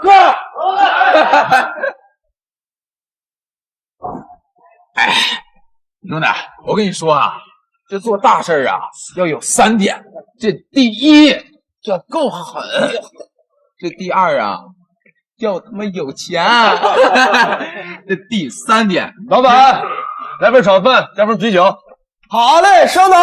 哥！哎，兄弟，我跟你说啊，这做大事啊要有3点。这第一要够狠，这第二啊要他妈有钱，这第3点，老板，来份炒饭，加份啤酒。好嘞，稍等。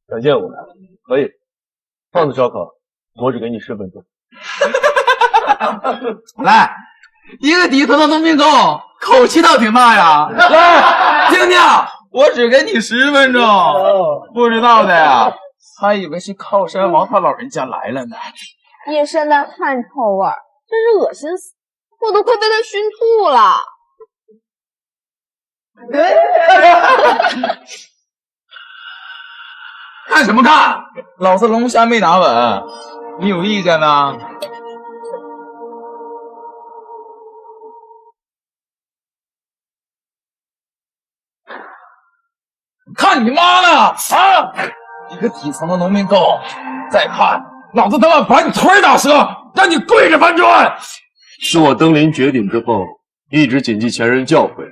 感谢我，可以。胖子烧烤，我只给你10分钟。来，一个底层的农民工，口气倒挺大呀。来，听听，我只给你10分钟。不知道的呀，还以为是靠山王他老人家来了呢。一身的汗臭味儿，真是恶心死！我都快被他熏吐了。看什么看？老子龙虾没拿稳，你有意见呢？看你妈呢！啊！一个底层的农民工，再看老子他妈把你腿打折，让你跪着搬砖！自我登临绝顶之后，一直谨记前人教诲，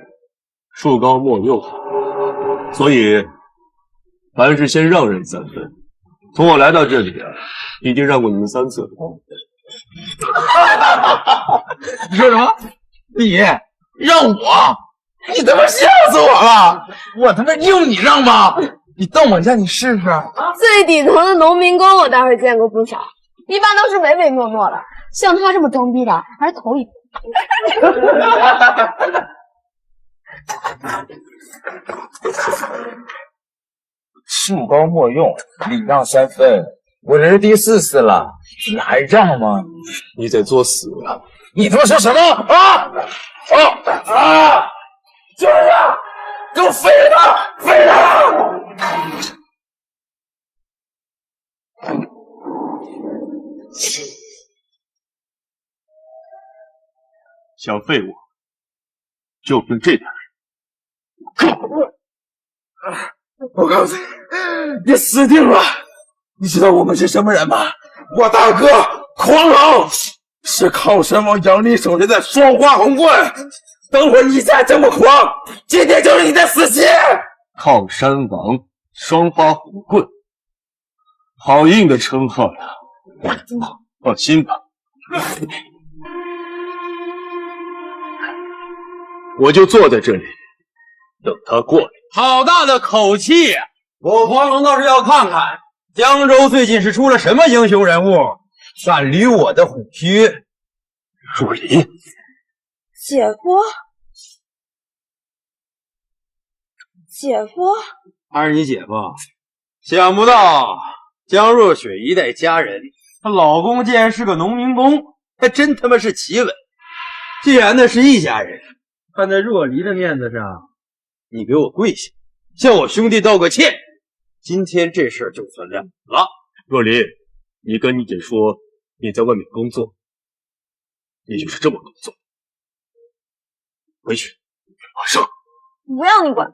树高莫幼，所以凡事先让人3分。从我来到这里啊，已经让过你们3次了。你说什么？你让我？你他妈吓死我了！我他妈用你让吗？你瞪我一下，你试试。最底层的农民工我倒是见过不少，一般都是唯唯诺诺的，像他这么装逼的还是头一回。树高莫用，礼让3分。我这是第4次了，你还让吗？你在作死啊！你他妈说什么啊？就是啊，给我废了他，废了他！想废我，就凭这点。我告诉你，你死定了！你知道我们是什么人吗？我大哥狂狼是靠山王杨林手下的双花红棍。等会儿你再这么狂，今天就是你的死期！靠山王双花红棍，好硬的称号呀！放心吧，我就坐在这里等他过来。好大的口气！我黄龙倒是要看看江州最近是出了什么英雄人物，敢捋我的虎须。若琳，姐夫，姐夫，他是你姐夫？想不到江若雪一代佳人，她老公竟然是个农民工，还真他妈是奇闻。既然那是一家人，看在若离的面子上，你给我跪下，向我兄弟道个歉。今天这事儿就算了了。若琳，你跟你姐说你在外面工作，你就是这么工作。回去，马上！不要你管，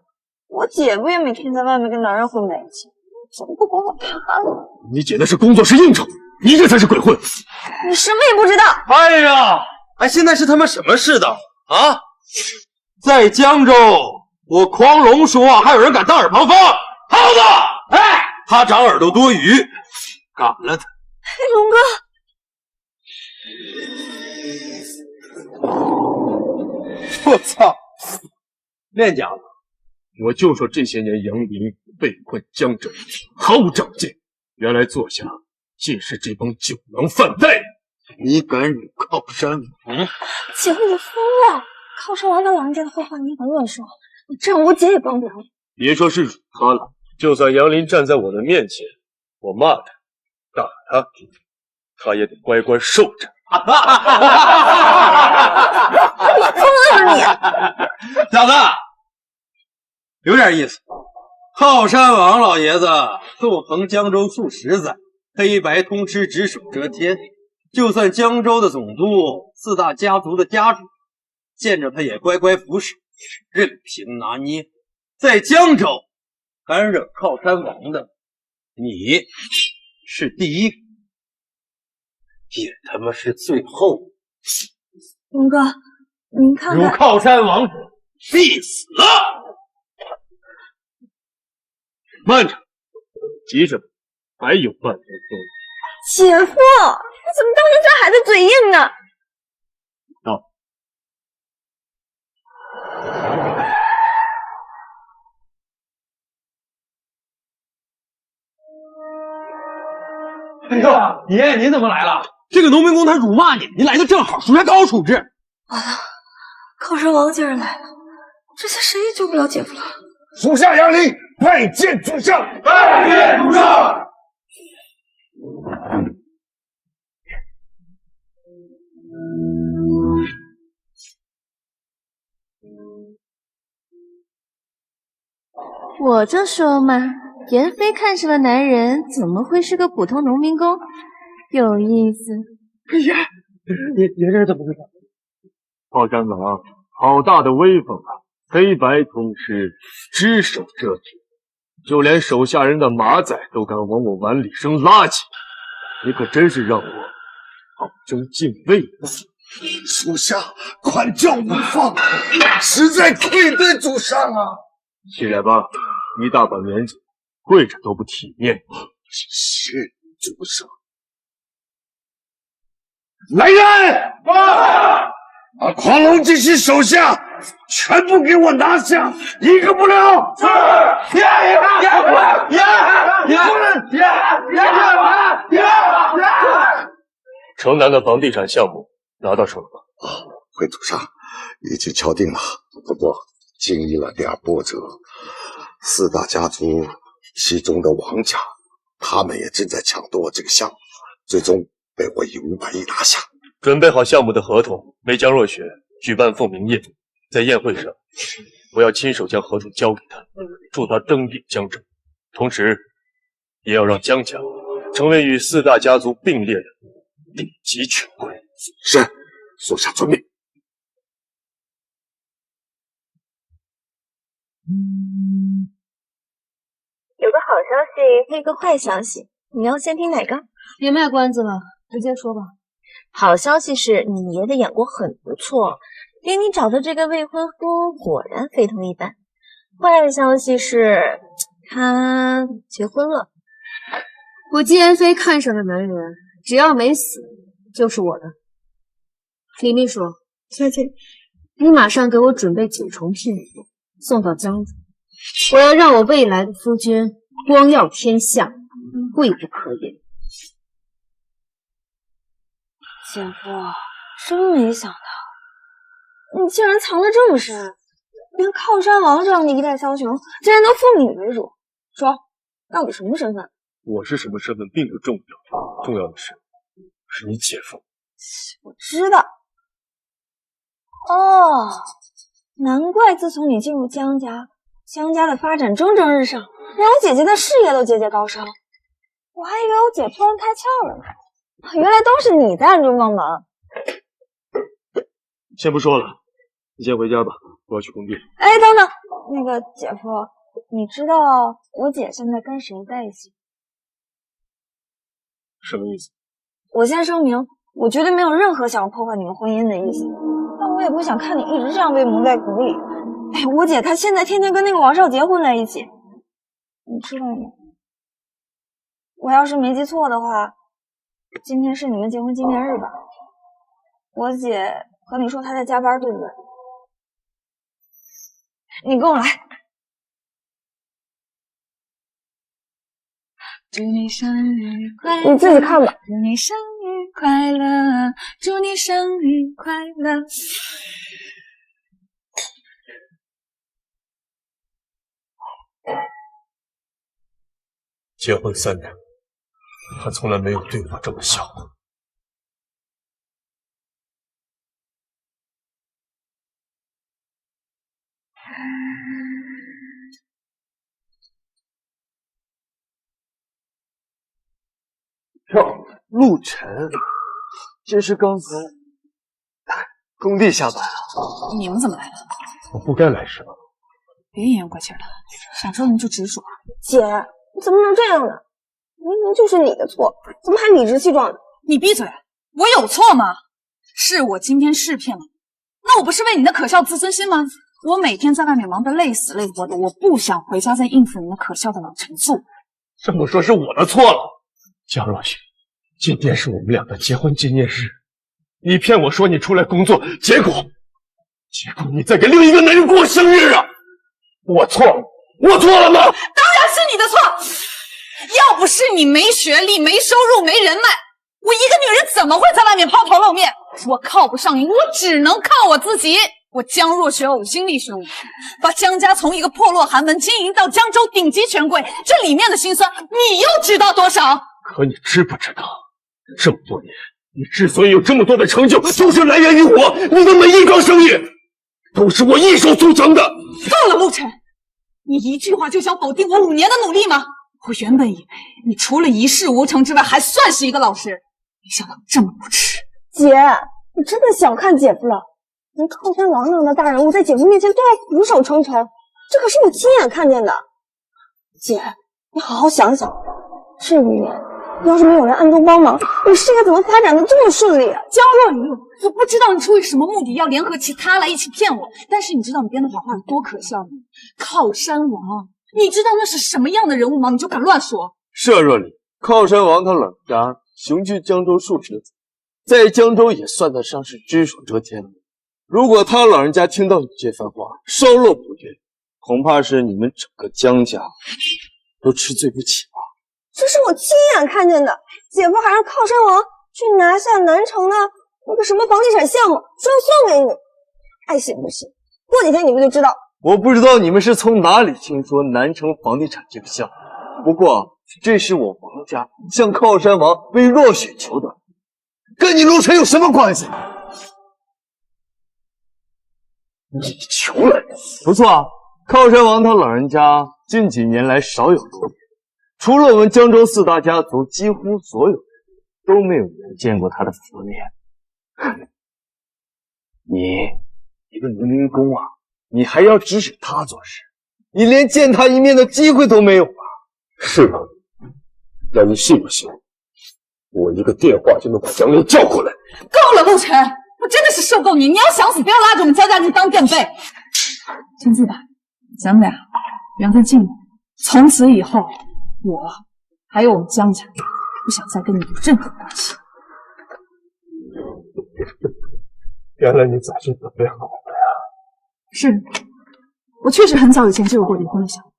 我姐夫也每天在外面跟男人混在一起，怎么不管管他呢？你姐那是工作，是应酬，你这才是鬼混。你什么也不知道。哎呀，现在是他妈什么世道啊？在江州，我狂龙说话，还有人敢当耳旁风？耗子，他长耳朵多余，赶了他。龙哥。我操！练家子，我就说这些年杨林被困江州，毫无长进，原来坐下尽是这帮酒囊饭袋。你敢辱靠山王？姐夫，你疯了！靠山王那老人家的坏话你敢乱说，这样我姐也帮不了你。别说是辱他了，就算杨林站在我的面前，我骂他、打他，他也得乖乖受着。你疯了你！小子，有点意思。靠山王老爷子纵横江州数十载，黑白通吃，只手遮天。就算江州的总督、4大家族的家主，见着他也乖乖服侍，任凭拿捏。在江州敢惹靠山王的，你是第一个，也他妈是最后。龙哥，您看看，如靠山王者，必死！慢着，急什么？还有半分钟。姐夫，你怎么到现在还在嘴硬呢？到。哎呦，爷，您怎么来了？这个农民工他辱骂你，您来的正好，属下刚好处置。完了，靠山王竟然来了，这下谁也救不了姐夫了。属下杨林拜见主上，拜见主上。我就说嘛，妍妃看上的男人怎么会是个普通农民工？有意思。爷这是怎么回事？靠山王，好大的威风啊！黑白通吃，只手遮天，就连手下人的马仔都敢往我碗里扔垃圾，你可真是让我好生敬畏啊！属下宽教无方，实在愧对主上啊！起来吧，一大把年纪，跪着都不体面。是主上。来人！把狂龙这些手下全部给我拿下，一个不留！是。城南的房地产项目拿到手了吗？回主上，已经敲定了，不过经历了点波折，四大家族其中的王家，他们也正在抢夺这个项目，最终被我以500亿拿下。准备好项目的合同，为江若雪举办凤鸣宴，在宴会上，我要亲手将合同交给他，助他登顶江州，同时也要让江家成为与四大家族并列的顶级权贵。是，属下遵命。有个好消息，还有个坏消息，你要先听哪个？别卖关子了，直接说吧。好消息是你爷的眼光很不错，给你找的这个未婚夫果然非同一般。坏的消息是，他结婚了。我季妍飞看上的男人，只要没死，就是我的。李秘书，小姐，你马上给我准备9重聘礼，送到江州。我要让我未来的夫君光耀天下，贵不可言。姐夫，真没想到，你竟然藏得这么深，连靠山王这样的一代枭雄，竟然都奉你为主。说，到底什么身份？我是什么身份并不重要，重要的是你姐夫。我知道。哦，难怪自从你进入江家，江家的发展蒸蒸日上，连我姐姐的事业都节节高升。我还以为我姐突然开窍了呢。原来都是你在暗中帮忙。先不说了，你先回家吧，我要去工地。哎，等等，那个姐夫，你知道我姐现在跟谁在一起？什么意思？我先声明，我绝对没有任何想要破坏你们婚姻的意思，但我也不想看你一直这样被蒙在鼓里。哎，我姐她现在天天跟那个王少杰混在一起，你知道吗？我要是没记错的话，今天是你们结婚纪念日吧？我姐和你说她在加班，对不对？你跟我来。祝你生日快乐！你自己看吧。祝你生日快乐！祝你生日快乐！结婚3年，他从来没有对我这么笑过。陆晨，这是刚才工地下班啊？你们怎么来了？我不该来是吧？别阴阳怪气的，想说你就直说。姐，你怎么能这样呢？明明就是你的错，怎么还理直气壮的？你闭嘴！我有错吗？是我今天是骗了你，那我不是为你的可笑自尊心吗？我每天在外面忙得累死累活的，我不想回家再应付你那可笑的老陈醋。这么说是我的错了，江若雪，今天是我们俩的结婚纪念日，你骗我说你出来工作，结果你在跟另一个男人过生日啊！我错了，我错了吗？当然是你的错！要不是你没学历、没收入、没人脉，我一个女人怎么会在外面抛头露面？我靠不上你，我只能靠我自己。我江若雪呕心沥血，把江家从一个破落寒门经营到江州顶级权贵，这里面的辛酸，你又知道多少？可你知不知道，这么多年，你之所以有这么多的成就，就是来源于我。你的每一桩生意，都是我一手促成的。够了，陆晨，你一句话就想否定我5年的努力吗？我原本以为你除了一事无成之外，还算是一个老师，没想到这么无耻。姐，你真的小看姐夫了。连靠山王那样的大人物在姐夫面前都要俯首称臣，这可是我亲眼看见的。姐，你好好想想，这5年要是没有人暗中帮忙，你事业怎么发展的这么顺利啊？江若雨，我不知道你出于什么目的要联合其他来一起骗我，但是你知道你编的谎话有多可笑吗？靠山王，你知道那是什么样的人物吗？你就敢乱说？是若离，靠山王他老人家雄居江州数十载，在江州也算得上是只手遮天了。如果他老人家听到你这番话，稍落不悦，恐怕是你们整个江家都吃罪不起吧。这是我亲眼看见的，姐夫还让靠山王去拿下南城的那个什么房地产项目，说要送给你，爱信不信，过几天你们就知道。我不知道你们是从哪里听说南城房地产这个项目，不过这是我王家向靠山王为若雪求的，跟你陆晨有什么关系？你求来的，不错啊！靠山王他老人家近几年来少有露面，除了我们江州4大家族，几乎所有人都没有人见过他的佛面。你一个农民工啊，你还要指使他做事，你连见他一面的机会都没有啊！是吧？那你信不信？我一个电话就能把江流叫过来？够了，陆晨！我真的是受够你！你要想死，不要拉着我们江家人当垫背。签字吧，咱们俩缘分尽了，从此以后，我还有我们江家，不想再跟你有任何关系。原来你早就准备好了呀！是，我确实很早以前就有过离婚的想法，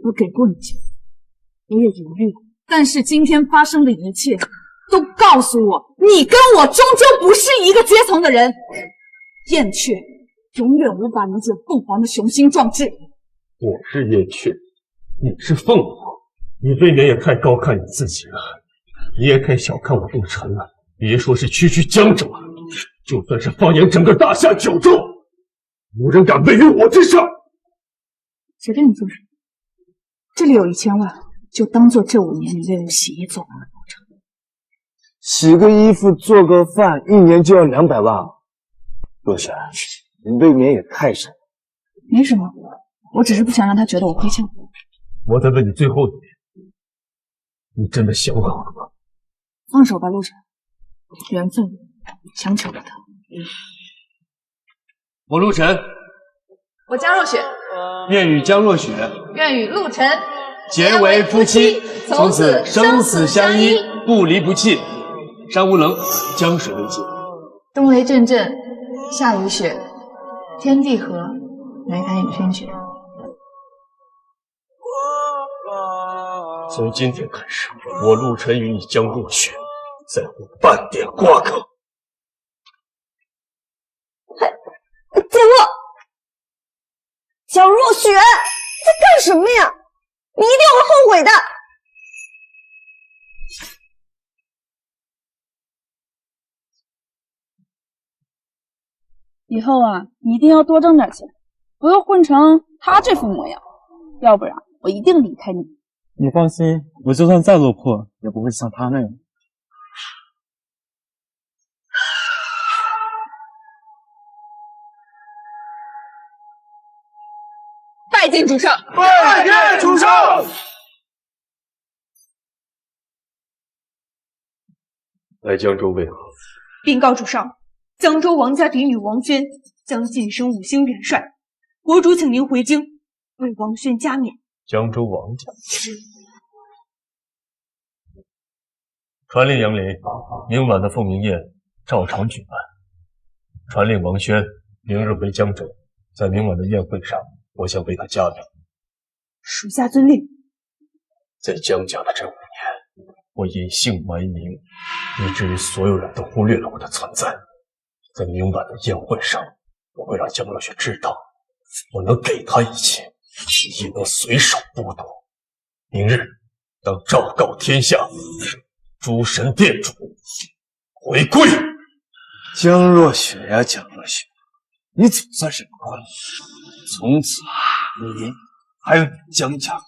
我给过你机会，我也犹豫了，但是今天发生的一切都告诉我，你跟我终究不是一个阶层的人。燕雀永远无法理解凤凰的雄心壮志。我是燕雀，你是凤凰，你未免也太高看你自己了，你也太小看我陆晨了。别说是区区江州，就算是放眼整个大夏九州，无人敢位于我之上。谁跟你做什么？这里有1000万，就当做这5年你为我洗衣做工的报酬。洗个衣服做个饭，1年就要200万。若雪，你未免也太傻了。没什么，我只是不想让他觉得我亏欠。我再问你最后一遍，你真的想好了吗？放手吧，陆晨，缘分强求不得。我陆晨，我江若雪，愿与江若雪愿与陆晨结为夫妻，从此生死相依，不离不弃。山无棱，江水为界。冬雷阵阵，夏雨雪，天地合，乃敢与轩辕。从今天开始，我陆晨与你江若雪再无半点瓜葛。姐夫，江若雪，你在干什么呀？你一定会后悔的。以后啊，你一定要多挣点钱，不要混成他这副模样，要不然我一定离开你。你放心，我就算再落魄，也不会像他那样。拜见主上！拜见主上！来江州为何？禀告主上，江州王家嫡女王轩将晋升5星元帅，国主请您回京为王轩加冕。江州王家，传令杨林，明晚的凤鸣宴照常举办。传令王轩，明日回江州，在明晚的宴会上，我想为他加冕。属下遵令。在江家的这5年，我隐姓埋名，以至于所有人都忽略了我的存在。在明晚的宴会上，我会让江若雪知道，我能给她一切，也能随手剥夺。明日，当昭告天下，诸神殿主回归。江若雪呀，江若雪，你总算是明白了，从此你还有你江家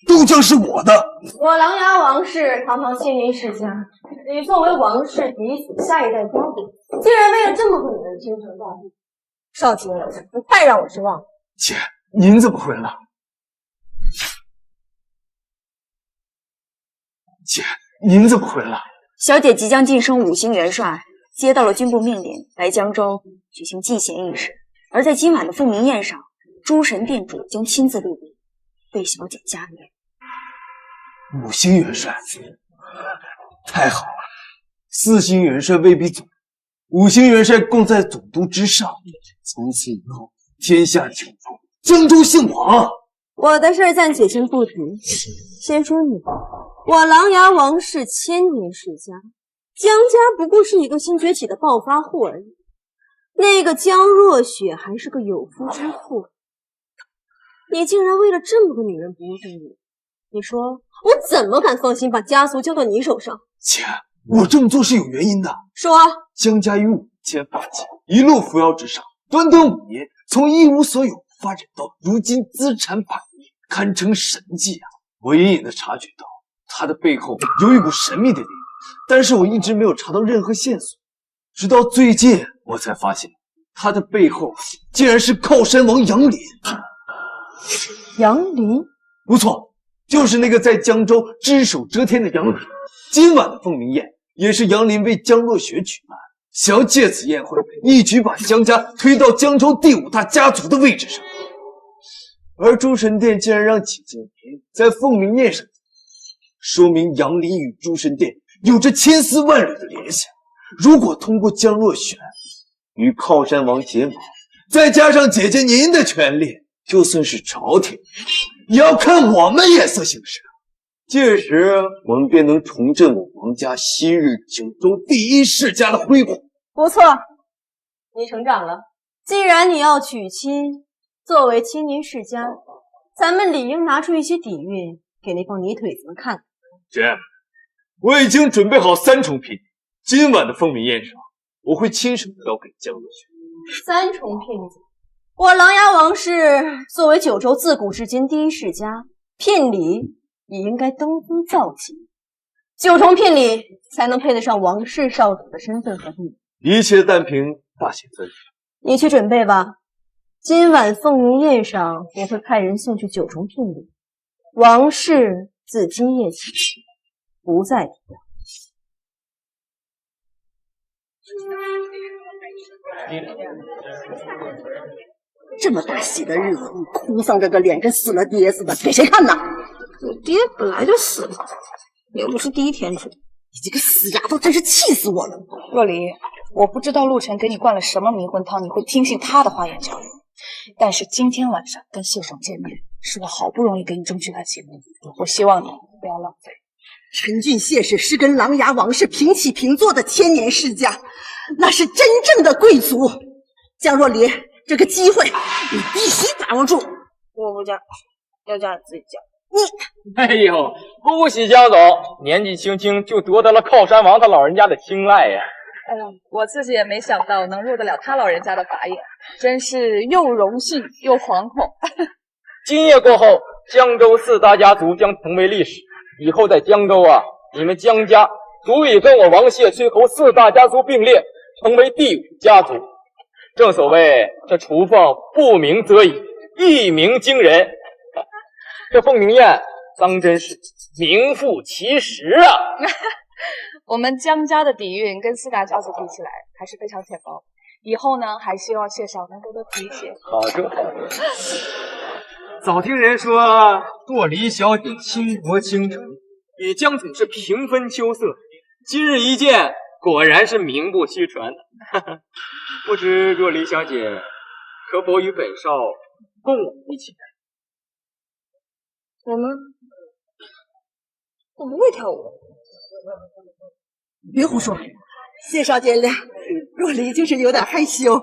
都将是我的。我琅琊王氏堂堂亲临世家，你作为王氏嫡子，下一代家主，竟然为了这么个女人倾城大义，少卿，你太让我失望了。姐，您怎么回来了？姐，您怎么回来了？小姐即将晋升5星元帅，接到了军部命令，来江州举行祭贤仪式。而在今晚的凤鸣宴上，诸神殿主将亲自莅笔，为小姐加冕。5星元帅，太好了！4星元帅位比总督，5星元帅共在总督之上。从此以后，天下九州，江州姓王。我的事暂且先不提，先说你，我琅琊王氏千年世家，江家不过是一个新崛起的暴发户而已。那个江若雪还是个有夫之妇，你竟然为了这么个女人不务正业，你说我怎么敢放心把家族交到你手上？姐，我这么做是有原因的。说，江家于5千发迹，一路扶摇直上，短短5年，从一无所有发展到如今资产百亿，堪称神迹啊！我隐隐的察觉到他的背后有一股神秘的力量，但是我一直没有查到任何线索，直到最近我才发现，他的背后竟然是靠山王杨林。杨林？不错，就是那个在江州只手遮天的杨林。今晚的凤鸣宴也是杨林为江若雪举办，想要借此宴会一举把江家推到江州第5大家族的位置上。而诸神殿竟然让姐姐您在凤鸣宴上，说明杨林与诸神殿有着千丝万缕的联系。如果通过江若雪与靠山王结盟，再加上姐姐您的权力，就算是朝廷也要看我们眼色行事。届时我们便能重振我王家昔日九州第1世家的辉煌。不错，你成长了。既然你要娶亲，作为亲临世家，咱们理应拿出一些底蕴给那帮泥腿子们看。姐，我已经准备好3重聘礼，今晚的凤鸣宴上，我会亲手交给江若雪。3重聘礼，我琅琊王氏作为九州自古至今第1世家，聘礼也应该登峰造极，9重聘礼才能配得上王氏少主的身份和地位。一切但凭大贤分明。你去准备吧，今晚凤鸣宴上我会派人送去9重聘礼，王氏自今夜起不再提了。这么大喜的日子，你哭丧着个脸跟死了爹似的，给谁看呢？我爹本来就死了，又不是第1天知道。你这个死丫头，真是气死我了！若离，我不知道陆晨给你灌了什么迷魂汤，你会听信他的花言巧语。但是今天晚上跟谢爽见面，是我好不容易给你争取来的机会，我希望你不要浪费。陈俊谢氏是跟琅琊王氏平起平坐的千年世家，那是真正的贵族。江若离，这个机会你必须把握住。我不嫁，要嫁你自己嫁。哎呦，恭喜江总，年纪轻轻就夺得了靠山王他老人家的青睐呀！哎呀，我自己也没想到能入得了他老人家的法眼，真是又荣幸又惶恐。今夜过后，江州4大家族将成为历史。以后在江州啊，你们江家足以跟我王谢崔侯4大家族并列，成为第5家族。正所谓这厨房不鸣则已，一鸣惊人。这凤鸣宴当真是名副其实啊！我们江家的底蕴跟四大家族比起来还是非常浅薄，以后呢还希望谢少能多多提携。好着好着。早听人说洛离小姐倾国倾城，与江总是平分秋色，今日一见，果然是名不虚传。不知若离小姐可否与本少共舞一起？我吗？我不会跳舞。别胡说，谢少见谅，若离就是有点害羞。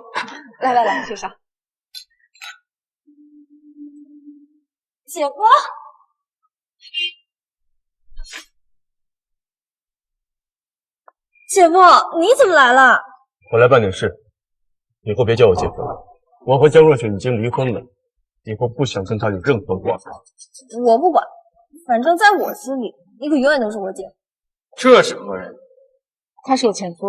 来来来，谢少。姐夫，姐夫，你怎么来了？我来办点事，以后别叫我姐夫了。我和江若雪已经离婚了，以后不想跟她有任何瓜葛。我不管，反正在我心里，你可永远都是我姐。这是何人？他是我前夫。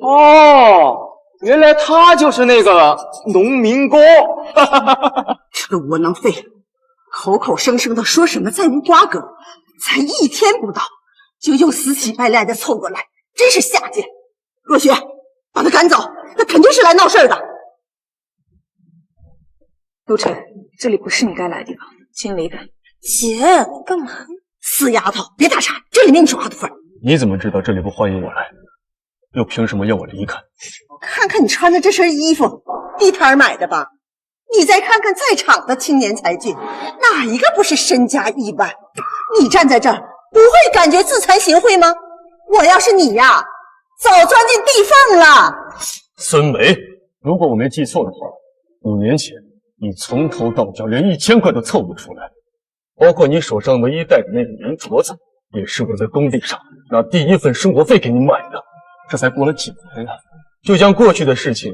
哦，原来他就是那个农民工。这个窝囊废，口口声声的说什么再无瓜葛，才1天不到，就又死乞白赖的凑过来，真是下贱！若雪，把他赶走，他肯定是来闹事的。陆晨，这里不是你该来的地方，请离开。姐，干嘛？死丫头，别打岔，这里没你说话的份儿。你怎么知道这里不欢迎我来？又凭什么要我离开？看看你穿的这身衣服，地摊买的吧？你再看看在场的青年才俊，哪一个不是身家亿万？你站在这儿，不会感觉自惭形秽吗？我要是你呀，早钻进地缝了。孙梅，如果我没记错的话，5年前你从头到脚连1000块都凑不出来，包括你手上唯一戴的那个银镯子，也是我在工地上拿第1份生活费给你买的。这才过了几年啊，就将过去的事情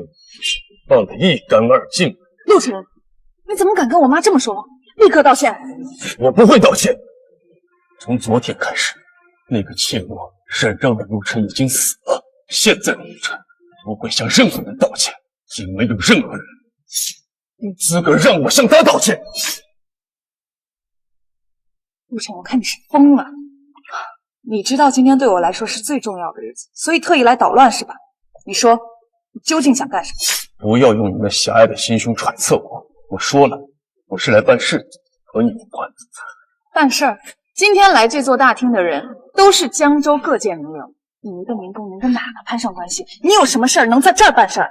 忘得一干二净。陆晨，你怎么敢跟我妈这么说话？立刻道歉！我不会道歉。从昨天开始，那个欠我忍让的陆晨已经死了。现在的陆晨不会向任何人道歉，也没有任何人有资格让我向他道歉。陆晨，我看你是疯了。你知道今天对我来说是最重要的日子，所以特意来捣乱是吧？你说，你究竟想干什么？不要用你那狭隘的心胸揣测我。我说了，我是来办事的，和你无关。办事儿？今天来这座大厅的人都是江州各界名流，你一个民工能跟哪个攀上关系？你有什么事儿能在这儿办事儿？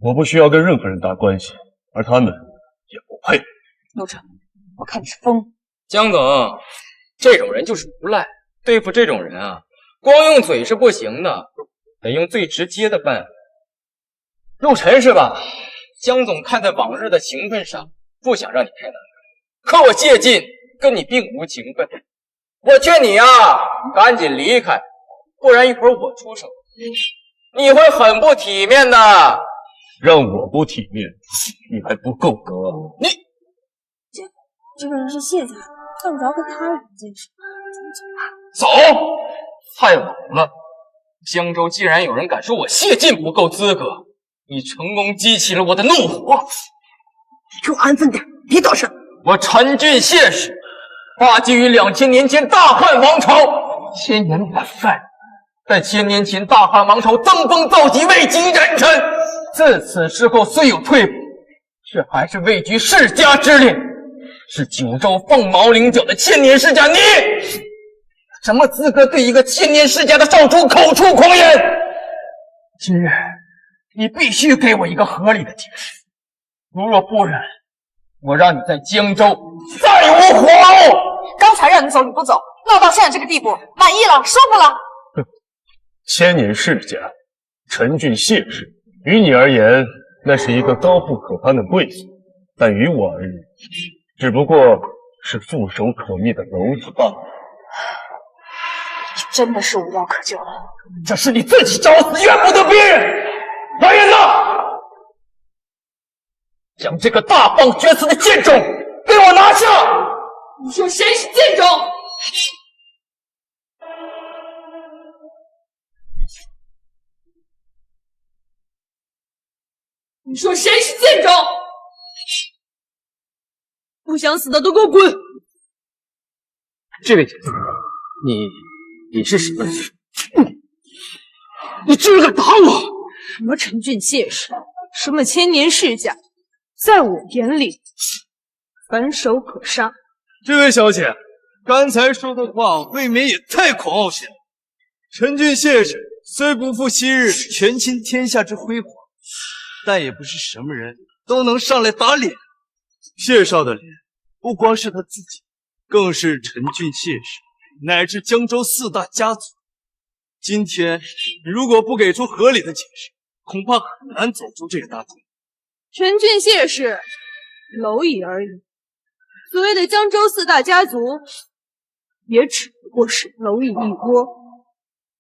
我不需要跟任何人搭关系，而他们也不配。陆晨，我看你是疯。江总，这种人就是无赖。对付这种人啊，光用嘴是不行的，得用最直接的办法。陆晨是吧？江总看在往日的情分上，不想让你太难看。可我谢晋跟你并无情分，我劝你啊，赶紧离开，不然一会儿我出手，你会很不体面的。让我不体面，你还不够格。你姐，这个人是谢家，犯不着跟他人见识。走，太晚了。江州既然有人敢说我谢晋不够资格，你成功激起了我的怒火。你给我安分点，别捣事。我陈俊谢氏发迹于2000年前大汉王朝，千年百代，在1000年前大汉王朝登峰造极，位极人臣。自此之后虽有退步，却还是位居世家之列，是九州凤毛麟角的千年世家。你什么资格对一个千年世家的少主口出狂言？今日你必须给我一个合理的解释，如若不然，我让你在江州再无活路。刚才让你走你不走，闹到现在这个地步，满意了，舒服了？千年世家，陈俊谢氏，于你而言，那是一个高不可攀的贵族，但于我而言，只不过是触手可灭的蝼蚁罢了。你真的是无药可救了。这是你自己找死，怨不得别人。来人呐！将这个大放厥词的贱种给我拿下！你说谁是贱种？你说谁是贱种？不想死的都给我滚！这位姐姐，你是什么人？你居然敢打我！什么陈俊谢氏，什么千年世家，在我眼里，反手可杀。这位小姐，刚才说的话未免也太狂傲些了。陈俊谢氏虽不负昔日权倾天下之辉煌，但也不是什么人都能上来打脸。谢少的脸，不光是他自己，更是陈俊谢氏乃至江州4大家族。今天如果不给出合理的解释，恐怕很难走出这个大厅。陈俊谢氏蝼蚁而已，所谓的江州4大家族，也只不过是蝼蚁一窝。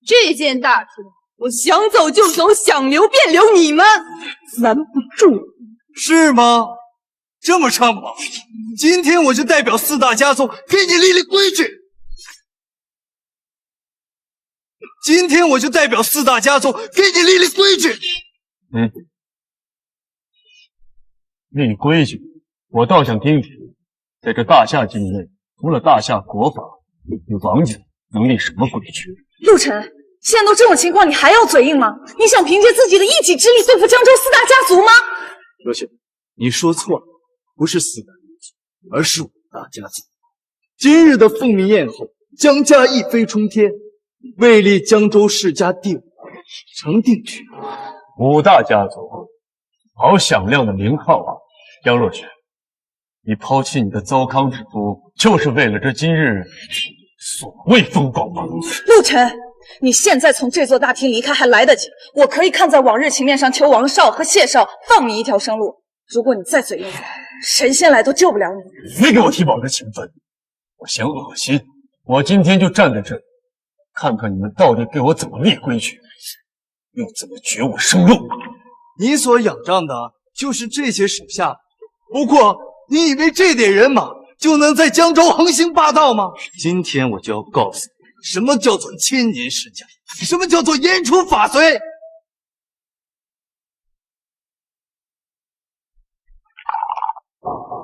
这件大厅，我想走就走，想留便留，你们拦不住。是吗？这么猖狂，今天我就代表4大家族给你立立规矩。今天我就代表4大家族给你立立规矩。立规矩，我倒想听听，在这大夏境内，除了大夏国法，你王家能立什么规矩？陆晨，现在都这种情况，你还要嘴硬吗？你想凭借自己的一己之力对付江州4大家族吗？罗雪，你说错了，不是4大家族，而是5大家族。今日的凤鸣宴后，江家一飞冲天，位立江州世家第5，成定局。 5大家族，好响亮的名号啊！江若雪，你抛弃你的糟糠之夫，就是为了这今日所谓风光吗？陆晨，你现在从这座大厅离开还来得及，我可以看在往日情面上求王少和谢少放你一条生路。如果你再嘴硬，神仙来都救不了你。别给我提保着情分，我嫌恶心。我今天就站在这里，看看你们到底给我怎么立规矩，又怎么绝我生路。你所仰仗的就是这些手下，不过你以为这点人马就能在江州横行霸道吗？今天我就要告诉你，什么叫做千年世家，什么叫做言出法随。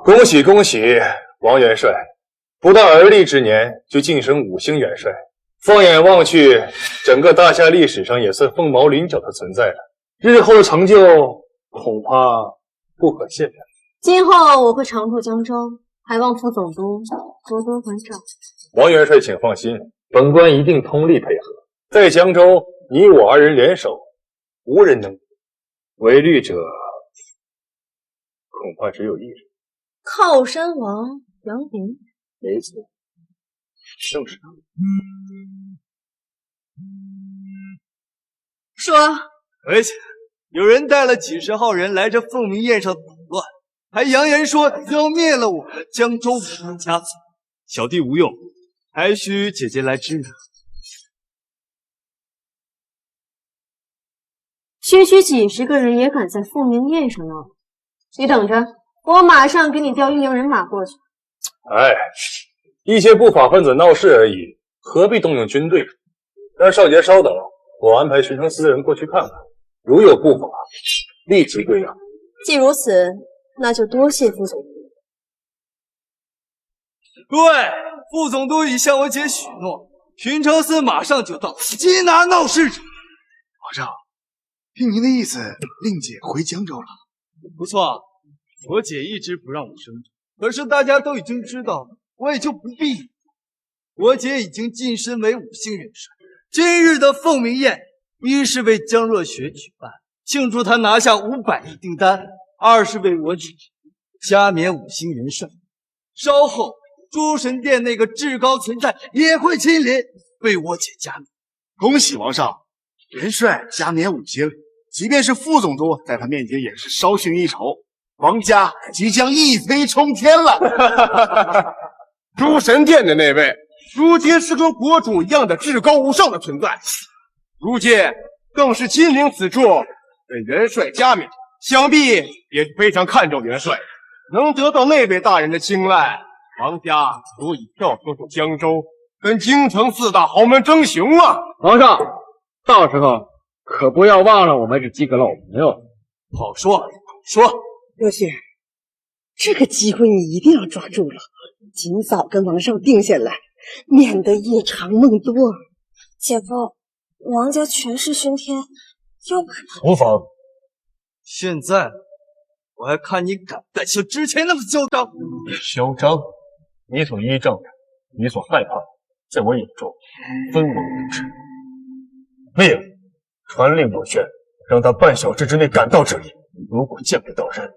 恭喜恭喜，王元帅，不到而立之年就晋升5星元帅，放眼望去，整个大夏历史上也算凤毛麟角的存在了。日后的成就恐怕不可限量。今后我会常驻江州，还望副总督多多关照。王元帅，请放心，本官一定通力配合。在江州，你我2人联手，无人能敌。违律者，恐怕只有1人。靠山王杨林，没错，正是他。说，而且有人带了几10号人来这凤鸣宴上捣乱，还扬言说要灭了我们江州5大家族。小弟无用，还需姐姐来支援。区区几10个人也敢在凤鸣宴上闹，你等着，我马上给你调运营人马过去。哎，一些不法分子闹事而已，何必动用军队？让少杰稍等，我安排巡城司人过去看看，如有不法，立即归案。既如此，那就多谢副总督。对，副总督已向我姐许诺，巡城司马上就到，缉拿闹事者。皇上，听您的意思，令姐回江州了。不错，我姐一直不让我升职，可是大家都已经知道了，我也就不必。我姐已经晋升为5星元帅。今日的凤鸣宴，一是为江若雪举办，庆祝她拿下500亿订单；二是为我举加冕5星元帅。稍后，诸神殿那个至高存在也会亲临为我姐加冕。恭喜王上，元帅加冕5星，即便是副总督在他面前也是稍逊一筹。王家即将一飞冲天了。诸神殿的那位，如今是跟国主一样的至高无上的存在，如今更是亲临此处为元帅加冕，想必也是非常看重元帅，能得到那位大人的青睐，王家足以跳脱出江州，跟京城4大豪门争雄啊！皇上，到时候可不要忘了我们这几个老朋友。好说好说。若雪，这个机会你一定要抓住了，尽早跟王少定下来，免得夜长梦多。姐夫，王家权势熏天，要不无妨。现在我还看你敢不敢像之前那么嚣张？嚣张？你所依仗的，你所害怕的，在我眼中分文无值。命传令罗轩，让他半小时之内赶到这里。如果见不到人，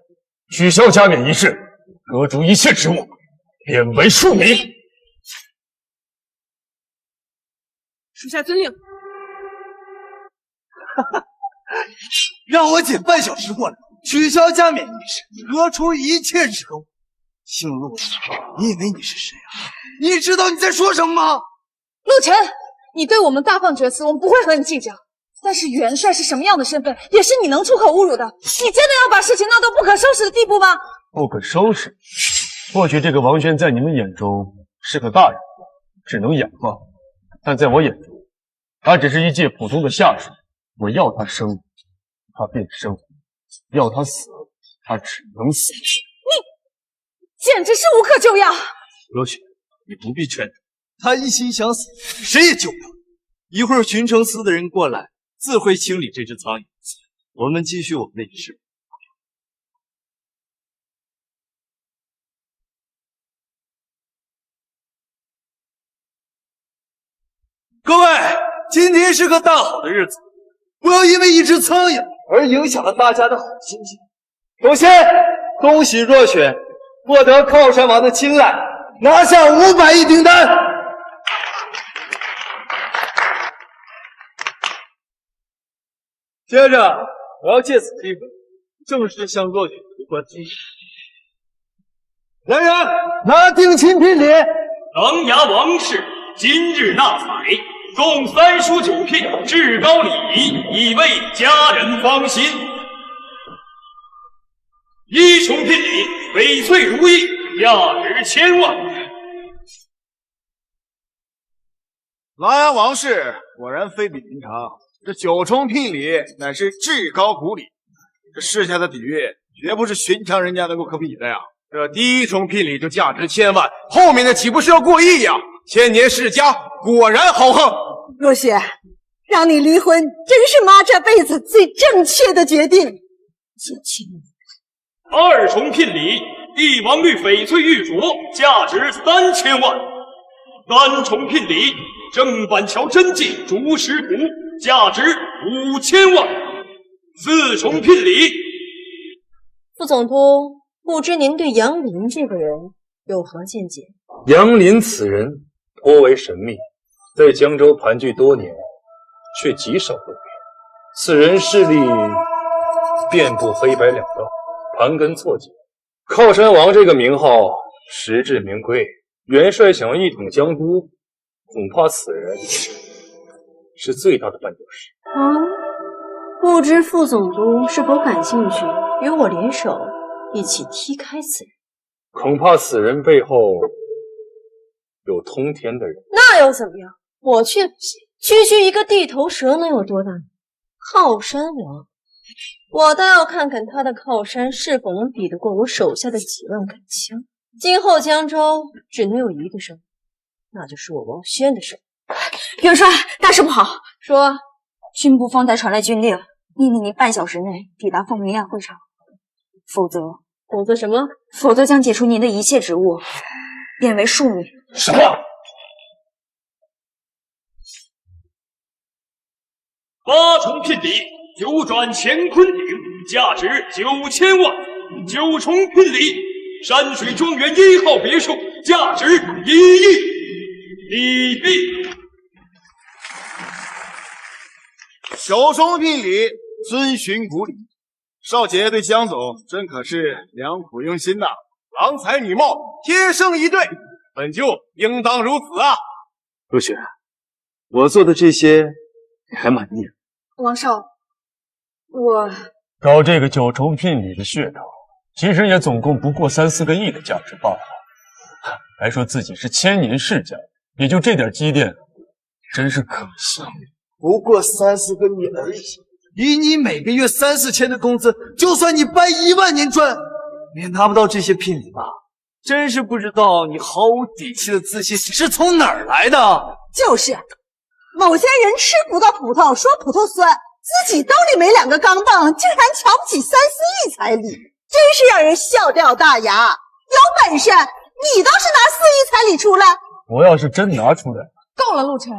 取消加冕仪式，革除一切职务，贬为庶民。属下遵令。让我姐半小时过来，取消加冕仪式，革除一切职务。姓陆，你以为你是谁啊？你知道你在说什么吗？陆晨，你对我们大放厥词，我们不会和你计较。但是元帅是什么样的身份，也是你能出口侮辱的。你真的要把事情闹到不可收拾的地步吗？不可收拾？或许这个王轩在你们眼中是个大人，只能养放，但在我眼中，他只是一介普通的下属。我要他生，他便生；要他死，他只能死。你简直是无可救药！罗雪，你不必劝他，他一心想死，谁也救不了。一会儿巡城司的人过来，自会清理这只苍蝇。我们继续我们的仪式。各位，今天是个大好的日子，不要因为一只苍蝇而影响了大家的好心情。首先，恭喜若雪获得靠山王的青睐，拿下500亿订单。接着，我要借此机会正式向若雪提关心。来人，拿定亲聘礼。琅琊王氏今日纳采，共3书9聘，至高礼仪，以为家人放心。一重聘礼，翡翠如意，价值1000万。琅琊王氏果然非比寻常，这9重聘礼乃是至高古礼，这世下的底蕴绝不是寻常人家能够可比的呀。这第1重聘礼就价值1000万，后面的岂不是要过亿呀？千年世家果然豪横。若雪，让你离婚真是妈这辈子最正确的决定。2重聘礼，帝王绿翡翠玉镯，价值3000万。3重聘礼，郑板桥真迹竹石骨，价值5000万。4重聘礼，副总督，不知您对杨林这个人有何见解？杨林此人颇为神秘，在江州盘踞多年，却极少露面。此人势力遍布黑白两道，盘根错节。靠山王这个名号实至名归，元帅想要一统江都，恐怕此人是最大的绊脚石。不知副总督是否感兴趣与我联手，一起踢开此人？恐怕此人背后有通天的人。那又怎么样？我却不信，区一个地头蛇能有多大？靠山王，我倒要看看他的靠山是否能比得过我手下的几万杆枪。今后江州只能有一个生，那就是我王轩的生。元帅，大事不好！说，军部方才传来军令，命令您半小时内抵达凤鸣宴会场，否则什么？否则将解除您的一切职务，贬为庶民。什么？8重聘礼，九转乾坤鼎，价值9000万。9重聘礼，山水庄园1号别墅，价值1亿。礼毕。9重聘礼，遵循古礼。少杰对江总真可是良苦用心呐，郎才女貌，天生一对，本就应当如此啊。若雪，我做的这些你还满意？王少，我搞这个9重聘礼的噱头，其实也总共不过3、4个亿的价值罢了。还说自己是千年世家，也就这点积淀，真是可惜。不过3、4个亿而已，以你每个月3、4千的工资，就算你搬1万年砖，也拿不到这些聘礼吧？真是不知道你毫无底气的自信是从哪儿来的。就是，某些人吃骨头葡萄说葡萄酸，自己兜里没2个钢镚，竟然瞧不起3、4亿彩礼，真是让人笑掉大牙。有本事你倒是拿4亿彩礼出来！我要是真拿出来，够了，陆晨，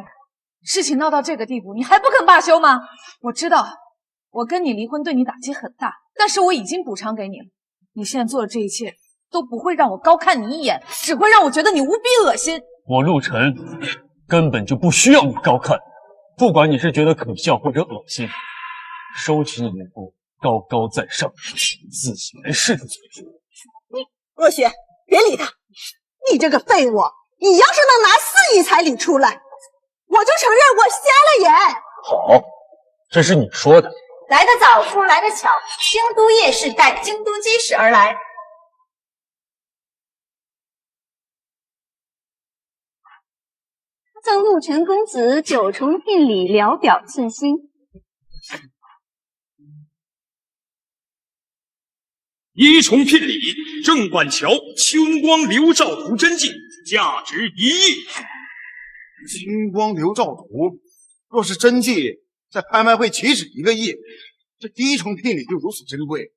事情闹到这个地步，你还不肯罢休吗？我知道，我跟你离婚对你打击很大，但是我已经补偿给你了。你现在做的这一切都不会让我高看你一眼，只会让我觉得你无比恶心。我陆晨根本就不需要你高看，不管你是觉得可笑或者恶心，收起你那副高高在上、自以为是的嘴唇。若雪，别理他，你这个废物！你要是能拿4亿彩礼出来，我就承认我瞎了眼。好，这是你说的。来得早，不来得巧，京都夜市带京都鸡使而来。赠陆晨公子9重聘礼，聊表寸心。1重聘礼，郑板桥青光流照图真迹，价值1亿。青光流照图，若是真迹，在拍卖会岂止1个亿？这第1重聘礼就如此珍贵，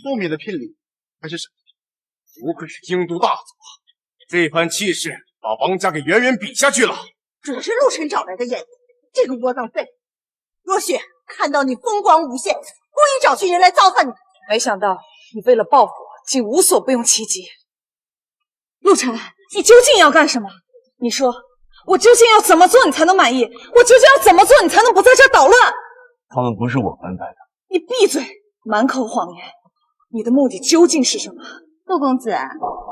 后面的聘礼还是什么？不愧是京都大族，这番气势把王家给远远比下去了。准是陆晨找来的眼线，这个窝囊废！若雪看到你风光无限，故意找群人来糟蹋你。没想到你为了报复我，竟无所不用其极。陆晨，你究竟要干什么？你说，我究竟要怎么做你才能满意？我究竟要怎么做你才能不在这儿捣乱？他们不是我安排的。你闭嘴，满口谎言！你的目的究竟是什么？陆公子，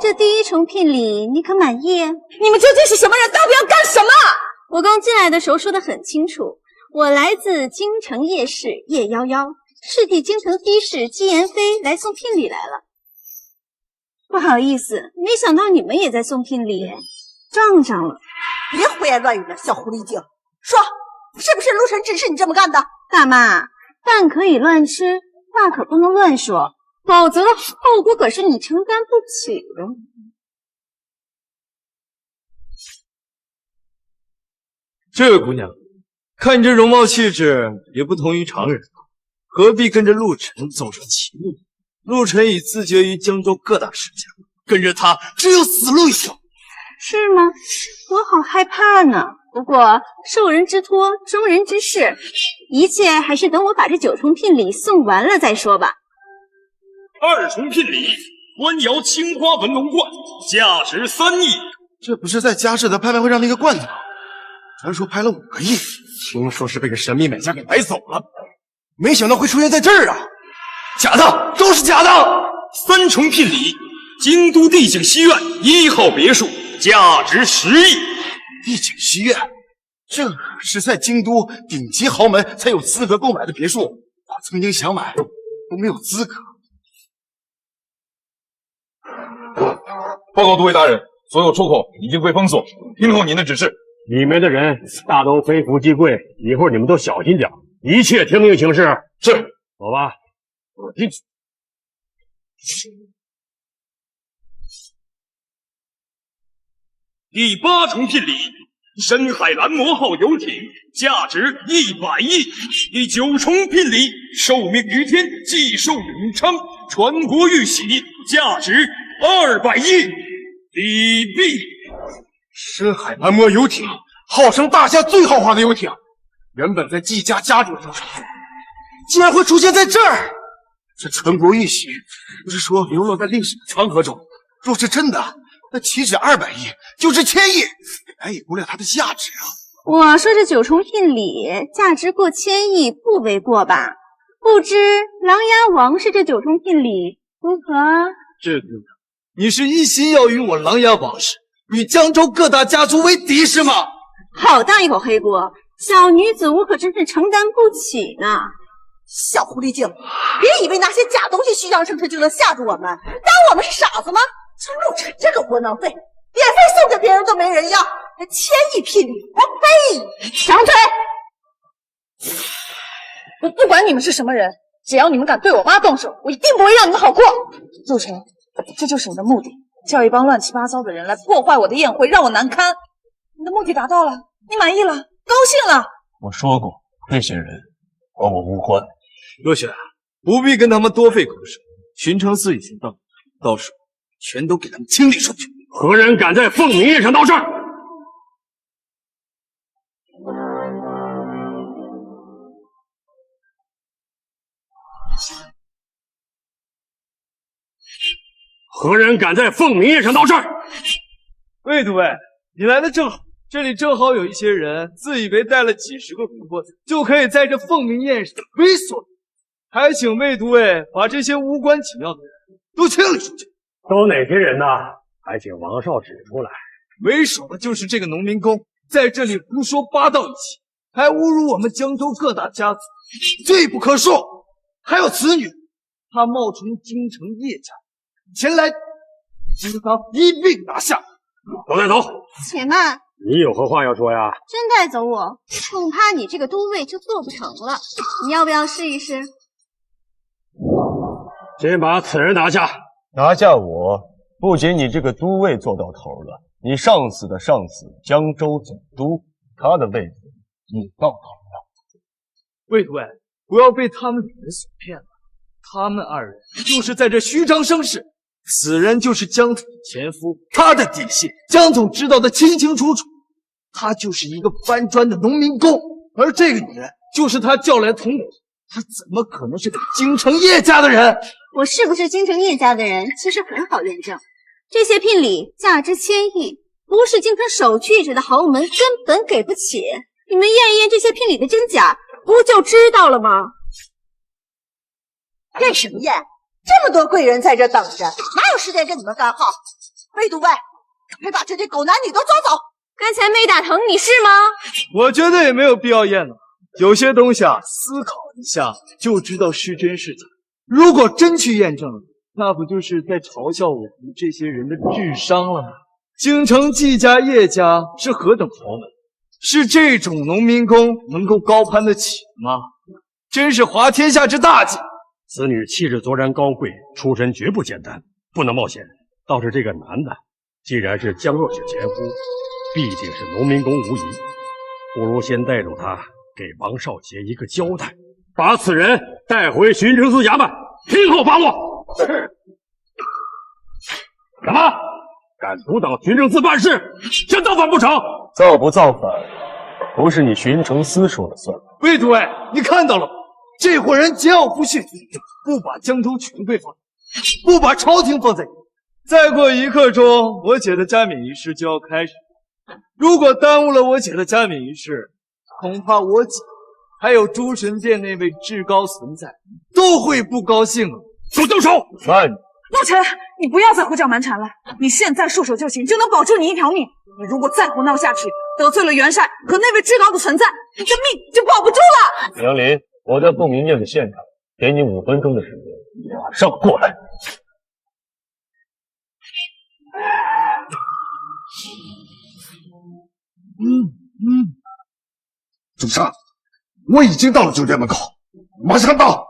这第1重聘礼你可满意？你们究竟是什么人？到底要干什么？我刚进来的时候说得很清楚，我来自京城夜市叶夭夭，是替京城的士姬妍霏来送聘礼来了。不好意思，没想到你们也在送聘礼，撞上了。别胡言乱语了，小狐狸精！说，是不是陆晨指使你这么干的？大妈，饭可以乱吃，话可不能乱说，否则后果可是你承担不起的。这位姑娘，看你这容貌气质，也不同于常人，何必跟着陆晨纵上歧路？陆晨已自绝于江州各大世家，跟着他只有死路一条。是吗？我好害怕呢。不过受人之托，忠人之事，一切还是等我把这9重聘礼送完了再说吧。2重聘礼，官窑青花文龙冠，价值3亿。这不是在佳士得拍卖会上那个罐子吗？传说拍了5个亿，听说是被个神秘买家给买走了，没想到会出现在这儿啊！假的，都是假的。3重聘礼，京都帝景西苑1号别墅，价值10亿。帝景西苑，这可是在京都顶级豪门才有资格购买的别墅，我曾经想买都没有资格。报告诸位大人，所有出口已经被封锁，听候您的指示。里面的人大都非富即贵，一会儿你们都小心点，一切听令行事。是，走吧。进去。第8重聘礼，深海蓝魔号游艇，价值100亿。第9重聘礼，受命于天，既寿永昌，传国玉玺，价值200亿。礼毕。深海蓝魔游艇，号称大夏最豪华的游艇，原本在季家家主手上，竟然会出现在这儿。这传国玉玺不是说流落在历史的长河中，若是真的，那岂止200亿，就是1000亿，难以估量它的价值啊！我说这9重聘礼价值过1000亿不为过吧？不知琅琊王氏这9重聘礼如何？这姑娘，你是一心要与我琅琊王氏与江州各大家族为敌是吗？好大一口黑锅，小女子我可真是承担不起呢。小狐狸精，别以为拿些假东西虚张声势就能吓住我们，当我们是傻子吗？就陆晨这个窝囊废，免费送给别人都没人要，这1000亿聘礼我背！长嘴！我不管你们是什么人，只要你们敢对我妈动手，我一定不会让你们好过。陆晨，这就是你的目的，叫一帮乱七八糟的人来破坏我的宴会，让我难堪。你的目的达到了，你满意了，高兴了。我说过，这些人和我无关。若雪，不必跟他们多费口舌，巡城司已经到时全都给他们清理出去。何人敢在凤鸣宴上闹事？何人敢在凤鸣宴上闹事？魏都尉，你来的正好，这里正好有一些人自以为带了几十个琥珀子，就可以在这凤鸣宴上为所，还请魏都尉把这些无关紧要的人都清理出去。都哪些人呢？还请王少指出来。为首的就是这个农民工，在这里胡说八道一气，还侮辱我们江州各大家族，罪不可恕。还有此女，她冒充京城叶家前来，将他一并拿下。都带走。且慢，你有何话要说呀？真带走我，恐怕你这个都尉就做不成了。你要不要试一试？先把此人拿下。拿下我，不仅你这个都尉做到头了，你上司的上司江州总督，他的位子也到头了。魏都尉，不要被他们两人所骗了。他们二人就是在这虚张声势，此人就是江总的前夫，他的底细江总知道的清清楚楚。他就是一个搬砖的农民工，而这个女人就是他叫来同伙。他怎么可能是京城叶家的人？我是不是京城叶家的人，其实很好验证。这些聘礼价值千亿，不是京城首屈一指的豪门根本给不起。你们验一验这些聘礼的真假，不就知道了吗？验什么验？这么多贵人在这等着，哪有时间跟你们干耗？魏都尉，赶快把这些狗男女都抓走！刚才没打疼你是吗？我觉得也没有必要验了。有些东西啊，思考一下就知道是真是假。如果真去验证了，那不就是在嘲笑我们这些人的智商了吗？京城季家、叶家是何等豪门，是这种农民工能够高攀得起吗？真是滑天下之大稽。此女气质卓然高贵，出身绝不简单，不能冒险。倒是这个男的，既然是江若雪前夫，毕竟是农民工无疑，不如先带走他，给王少杰一个交代，把此人带回巡城司衙门，听候发落。什么？敢阻挡巡城司办事，想造反不成？造不造反，不是你巡城司说了算。魏都尉，你看到了吗？这伙人桀骜不驯，不把江州权贵放，不把朝廷放在眼里。再过一刻钟，我姐的加冕仪式就要开始。如果耽误了我姐的加冕仪式，恐怕我姐还有诸神殿那位至高存在都会不高兴了。给我动手！慢！陆晨，你不要再胡搅蛮缠了。你现在束手就擒，就能保住你一条命。你如果再胡闹下去，得罪了元帅和那位至高的存在，你的命就保不住了。杨林，我在凤鸣宴的现场，给你5分钟的时间，马上过来。主上，我已经到了酒店门口，马上到。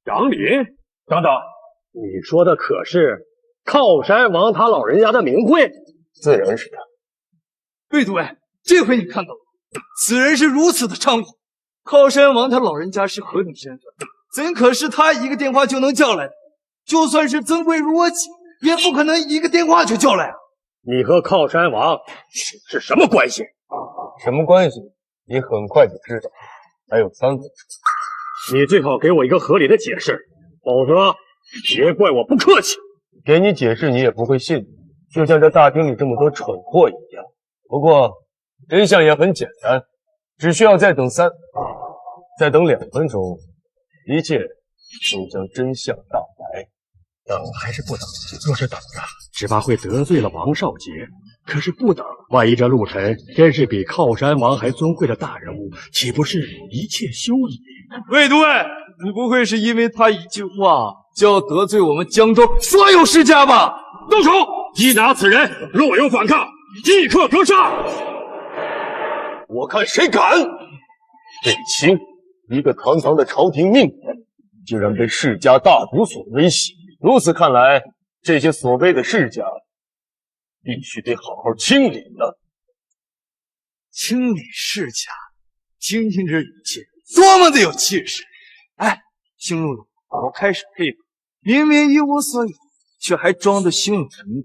杨林，等等，你说的可是靠山王他老人家的名讳？自然是他。魏都尉，这回你看到了，此人是如此的猖狂。靠山王他老人家是何等身份，怎可是他一个电话就能叫来的？就算是尊贵如我姐，也不可能一个电话就叫来啊！你和靠山王是什么关系？什么关系？你很快就知道。还有3分钟，你最好给我一个合理的解释，否则别怪我不客气。给你解释你也不会信，就像这大厅里这么多蠢货一样。不过真相也很简单，只需要再等2分钟，一切就将真相大白。等还是不等？若是等着，只怕会得罪了王少杰。可是不等，万一这陆晨真是比靠山王还尊贵的大人物，岂不是一切休矣？魏都尉，你不会是因为他一句话就要得罪我们江州所有世家吧？动手！缉拿此人，若有反抗，即刻格杀！我看谁敢！卫青，一个堂堂的朝廷命官，竟然被世家大族所威胁。如此看来，这些所谓的世家，必须得好好清理了。清理世家，听听这语气，多么的有气势！哎，星露露，我开始佩服，明明一无所有，却还装得胸有成竹。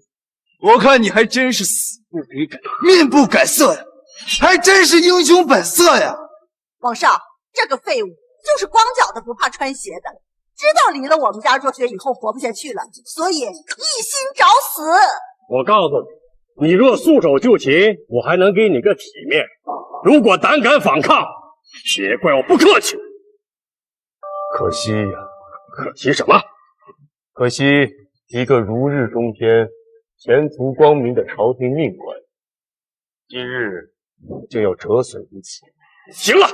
我看你还真是死不悔改，面不改色呀，还真是英雄本色呀！王少，这个废物就是光脚的不怕穿鞋的，知道离了我们家若雪以后活不下去了，所以一心找死。我告诉你，你若束手就擒，我还能给你个体面；如果胆敢反抗，别怪我不客气。可惜呀，可惜什么？可惜一个如日中天、前途光明的朝廷命官，今日就要折损于此。行了，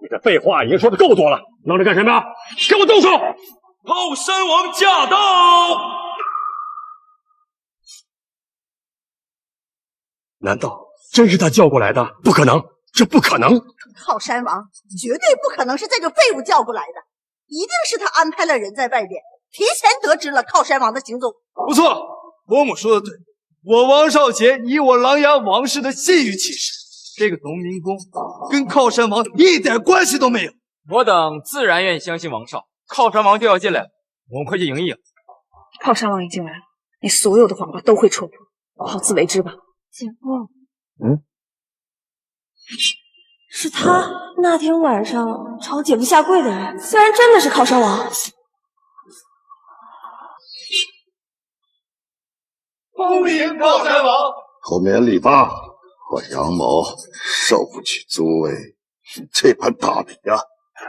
你的废话已经说的够多了，闹着干什么呀？给我动手！靠山王驾到！难道真是他叫过来的？不可能，这不可能！靠山王绝对不可能是这个废物叫过来的，一定是他安排了人在外边，提前得知了靠山王的行踪。不错，伯母说的对，我王少杰以我琅琊王氏的信誉起誓，这个农民工跟靠山王一点关系都没有。我等自然愿意相信王少，靠山王就要进来了，我们快去迎迎。靠山王已经来了，你所有的谎话都会戳破，好自为之吧。姐夫，是他那天晚上朝姐夫下跪的人，竟然真的是靠山王。恭迎靠山王！后面礼吧，我杨某受不起诸位这般大礼啊！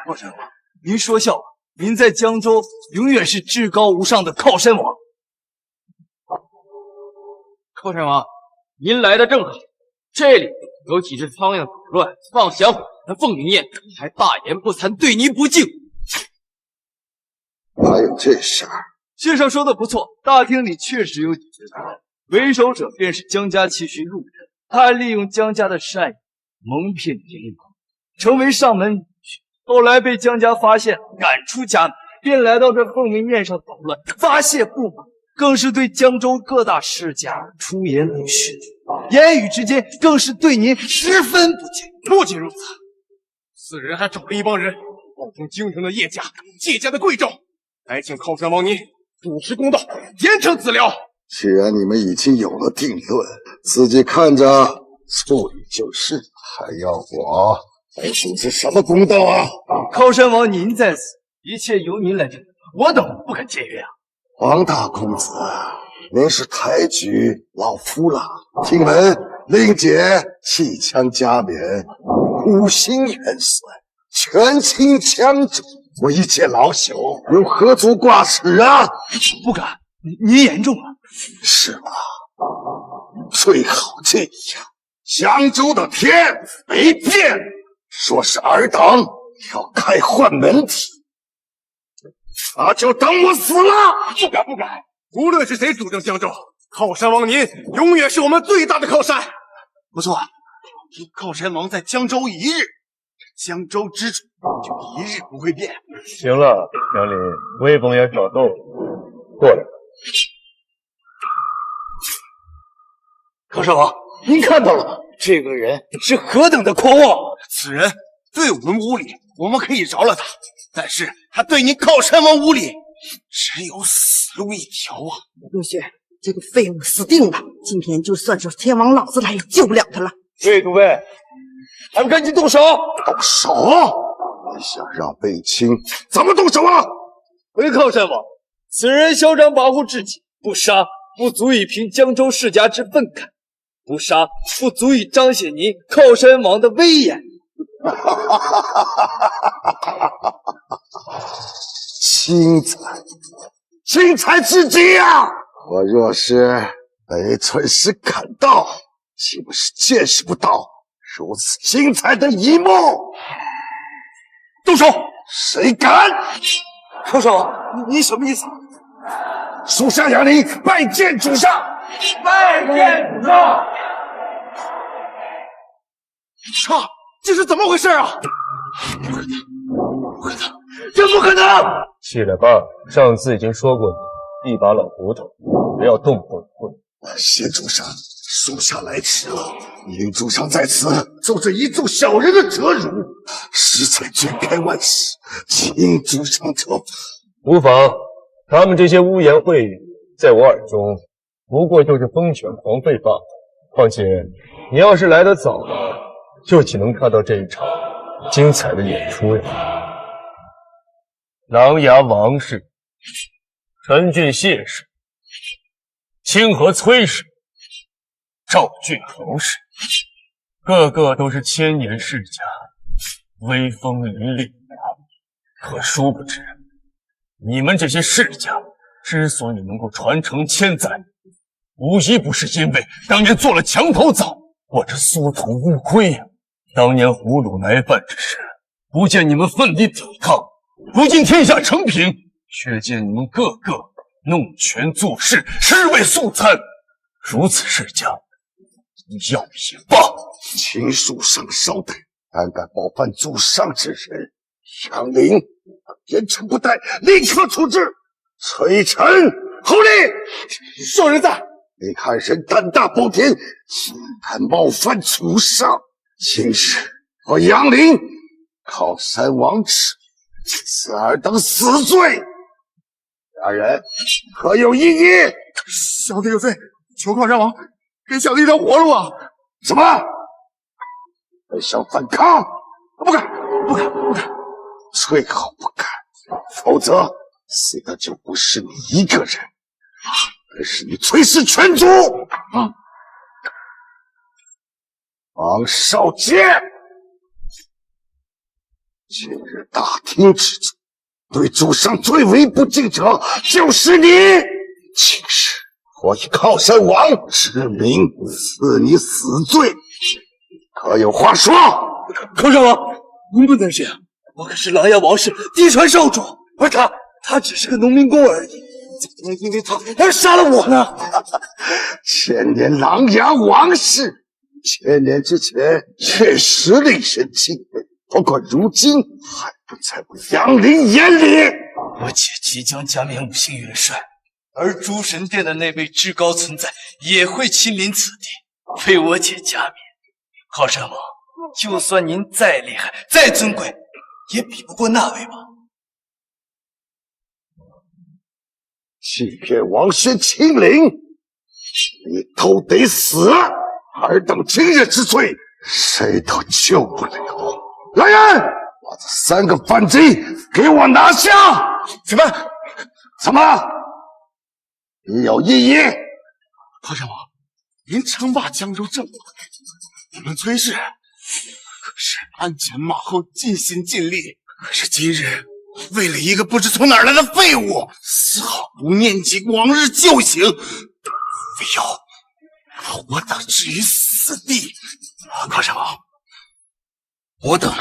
靠山王，您说笑了，您在江州永远是至高无上的靠山王。靠山王，您来的正好，这里有几只苍蝇捣乱，放小火的凤鸣宴，还大言不惭，对您不敬。哪有这事儿？先生说的不错，大厅里确实有几只苍蝇，为首者便是江家七旬路人，他还利用江家的善意蒙骗天王，成为上门女婿。后来被江家发现，赶出家门，便来到这凤鸣宴上捣乱，发泄不满。更是对江州各大世家出言不逊，言语之间更是对您十分不敬。不仅如此，此人还找了一帮人，冒充京城的叶家、谢家的贵胄，来请靠山王您主持公道，严惩子辽。既然你们已经有了定论，自己看着处理就是，还要我来主持什么公道啊？靠山王您在此，一切由您来定，我等不敢僭越啊。王大公子，您是抬举老夫了。听闻令姐弃枪加冕，5星元帅，权倾江州，我一介老朽，又何足挂齿啊？不敢，您言重了。是吗？最好这样。江州的天没变，说是尔等要开换门体。那就等我死了！不敢不敢，无论是谁主政江州，靠山王您永远是我们最大的靠山。不错，有靠山王在江州一日，江州之主就一日不会变。行了，杨林，威风也少斗，过来。靠山王，您看到了吗？这个人是何等的狂妄！此人对我们无礼，我们可以饶了他。但是他对您靠山王无礼，只有死路一条啊！若雪，这个废物死定了！今天就算是天王老子来也救不了他了。喂，诸位，还不赶紧动手！动手！你想让卫青怎么动手啊？回靠山王，此人嚣张跋扈至极，不杀不足以平江州世家之愤慨，不杀不足以彰显您靠山王的威严。轻财之极啊！我若是被存时赶到，岂不是见识不到如此精彩的一幕？动手！谁敢？靠山王，你什么意思？属下杨林拜见主上！拜见主上！这是怎么回事啊？不可能，这不可能！起来吧，上次已经说过你，一把老骨头，不要动不动。谢主上，属下来迟了。尹主上在此受这一众小人的折辱，实在罪该万死，请主上责罚。无妨，他们这些污言秽语，在我耳中不过就是风犬狂吠罢了。况且你要是来得早了，就岂能看到这一场精彩的演出呀？琅琊王氏、陈俊谢氏、清河崔氏、赵俊侯氏，个个都是千年世家，威风凛凛。可殊不知，你们这些世家之所以能够传承千载，无一不是因为当年做了墙头草或者殊途乌龟呀。当年胡虏来犯之时，不见你们奋力抵抗，如今天下承平，却见你们个个弄权做事，尸位素餐。如此世家，要也罢。请属上稍等，胆敢冒犯主上之人，杨凌严惩不贷，立刻处置。崔晨，侯令，少人在。你看人胆大包天，竟敢冒犯主上，今日我杨凌靠山王耻，此二等死罪。俩人可有异议？小弟有罪，求靠山王给小弟一条活路啊！什么？还想反抗？不敢，不敢，不敢。最好不敢，否则死的就不是你一个人，而是你崔氏全族。啊！王少杰，今日大厅之中，对主上最为不敬者就是你。今日我以靠山王之名赐你死罪，可有话说？靠山王，您不能这样，我可是琅琊王氏嫡传少主，而他只是个农民工而已，怎么能因为他而杀了我呢？千年琅琊王氏，千年之前确实令人敬畏，不过如今还不在我杨凌眼里。我姐即将加冕5星元帅，而诸神殿的那位至高存在也会亲临此地，为我姐加冕。靠山王，就算您再厉害、再尊贵，也比不过那位吧？欺骗王轩亲临，你都得死！尔等今日之罪，谁都救不了。来人，把这3个反贼给我拿下！怎么？你有异议？靠山王，您称霸江州这么多年，我们崔氏可是鞍前马后，尽心尽力。可是今日为了一个不知从哪儿来的废物，丝毫不念及往日旧情，非要把我等置于死地。靠山王，我等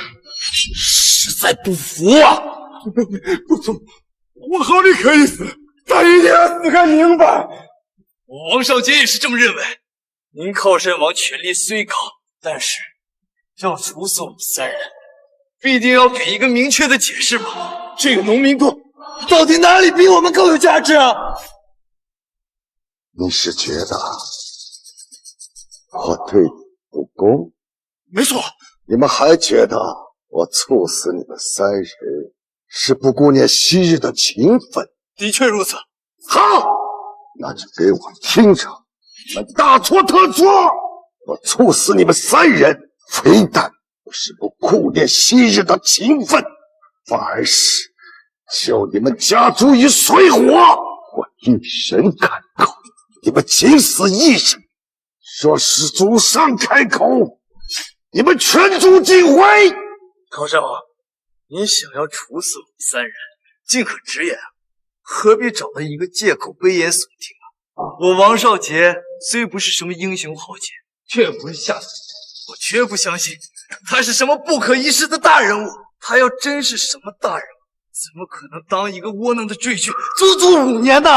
实在不服啊！不错，我侯令可以死，但一定要死个明白。我王少杰也是这么认为。您靠山王权力虽高，但是要处死我们3人，必定要给一个明确的解释吧。这个农民工到底哪里比我们更有价值啊？你是觉得我对你不公？没错。你们还觉得我处死你们3人是不顾念昔日的情分？的确如此。好，那就给我听着，你们大错特错！我处死你们3人，非但不是不顾念昔日的情分，反而是救你们家族于水火。我一人开口，你们仅死一人；若是主上开口，你们全族尽毁。靠山王，您想要处死我们3人，尽可直言啊，何必找到一个借口危言耸听啊？我王少杰虽不是什么英雄豪杰，却不是下等，我绝不相信他是什么不可一世的大人物。他要真是什么大人物，怎么可能当一个窝囊的赘婿足足5年呢？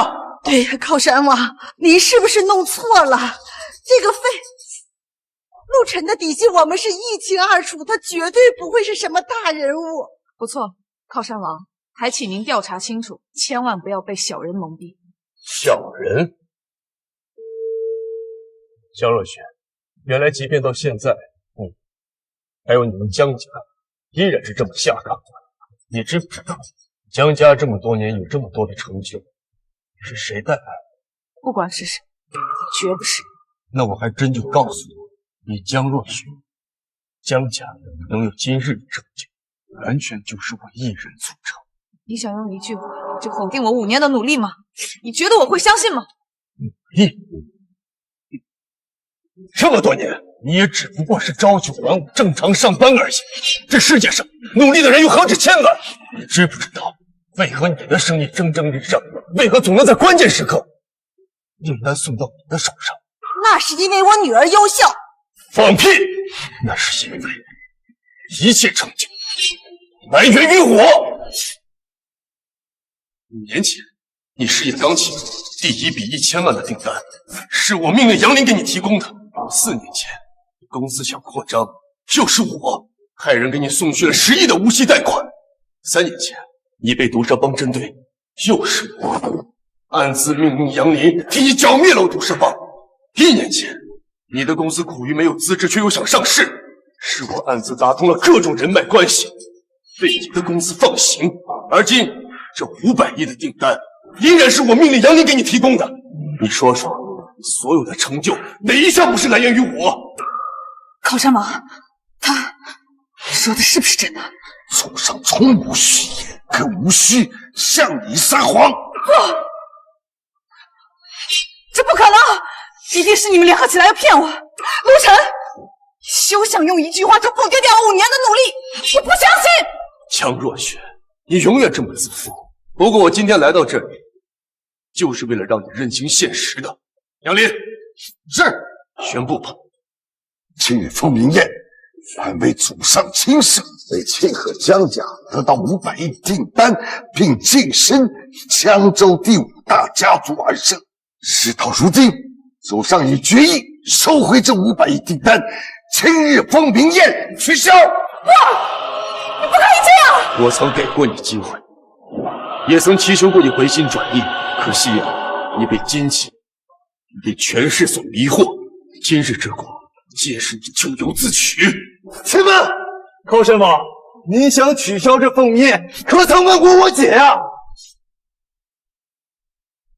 对呀，靠山王，您是不是弄错了？这个陆晨的底细我们是一清二楚，他绝对不会是什么大人物。不错，靠山王，还请您调查清楚，千万不要被小人蒙蔽。小人？江若雪，原来即便到现在，你还有你们江家依然是这么下岗的。你知不知道，江家这么多年有这么多的成就，是谁带来的？不管是谁，绝不是。那我还真就告诉你，你江若雪，江家能有今日的成就，完全就是我一人促成。你想用一句话就否定我5年的努力吗？你觉得我会相信吗？这么多年，你也只不过是朝九晚五正常上班而已。这世界上努力的人有何止千万，你知不知道为何你的生意蒸蒸日上？为何总能在关键时刻订单送到你的手上？那是因为我女儿优秀。放屁！那是因为一切成就来源于我。5年前，你事业刚起，第1笔1000万的订单是我命令杨林给你提供的。4年前，公司想扩张，就是我派人给你送去了10亿的无息贷款。3年前，你被毒蛇帮针对，又是我暗自命令杨林替你剿灭了毒蛇帮。1年前，你的公司苦于没有资质，却又想上市，是我暗自打通了各种人脉关系，为你的公司放行。而今这500亿的订单，依然是我命令杨林给你提供的。你说说，所有的成就哪一项不是来源于我？靠山王，他说的是不是真的？祖上从无虚言，更无需向你撒谎。不，这不可能！一定是你们联合起来要骗我。陆晨，休想用一句话就否定掉我5年的努力！我不相信。江若雪，你永远这么自负。不过我今天来到这里，就是为了让你认清现实的。杨林，是，宣布吧。今日封明宴，原为祖上亲事，为庆贺江家得到500亿订单，并晋升江州第5大家族而生。事到如今，祖上已决议收回这500亿订单，今日封明宴取消。你不可以这样！我曾给过你机会，也曾祈求过你回心转意，可惜你被金钱、被权势所迷惑。今日之果，皆是你咎由自取。且慢，靠山王，你想取消这封明宴，可曾问过我姐呀？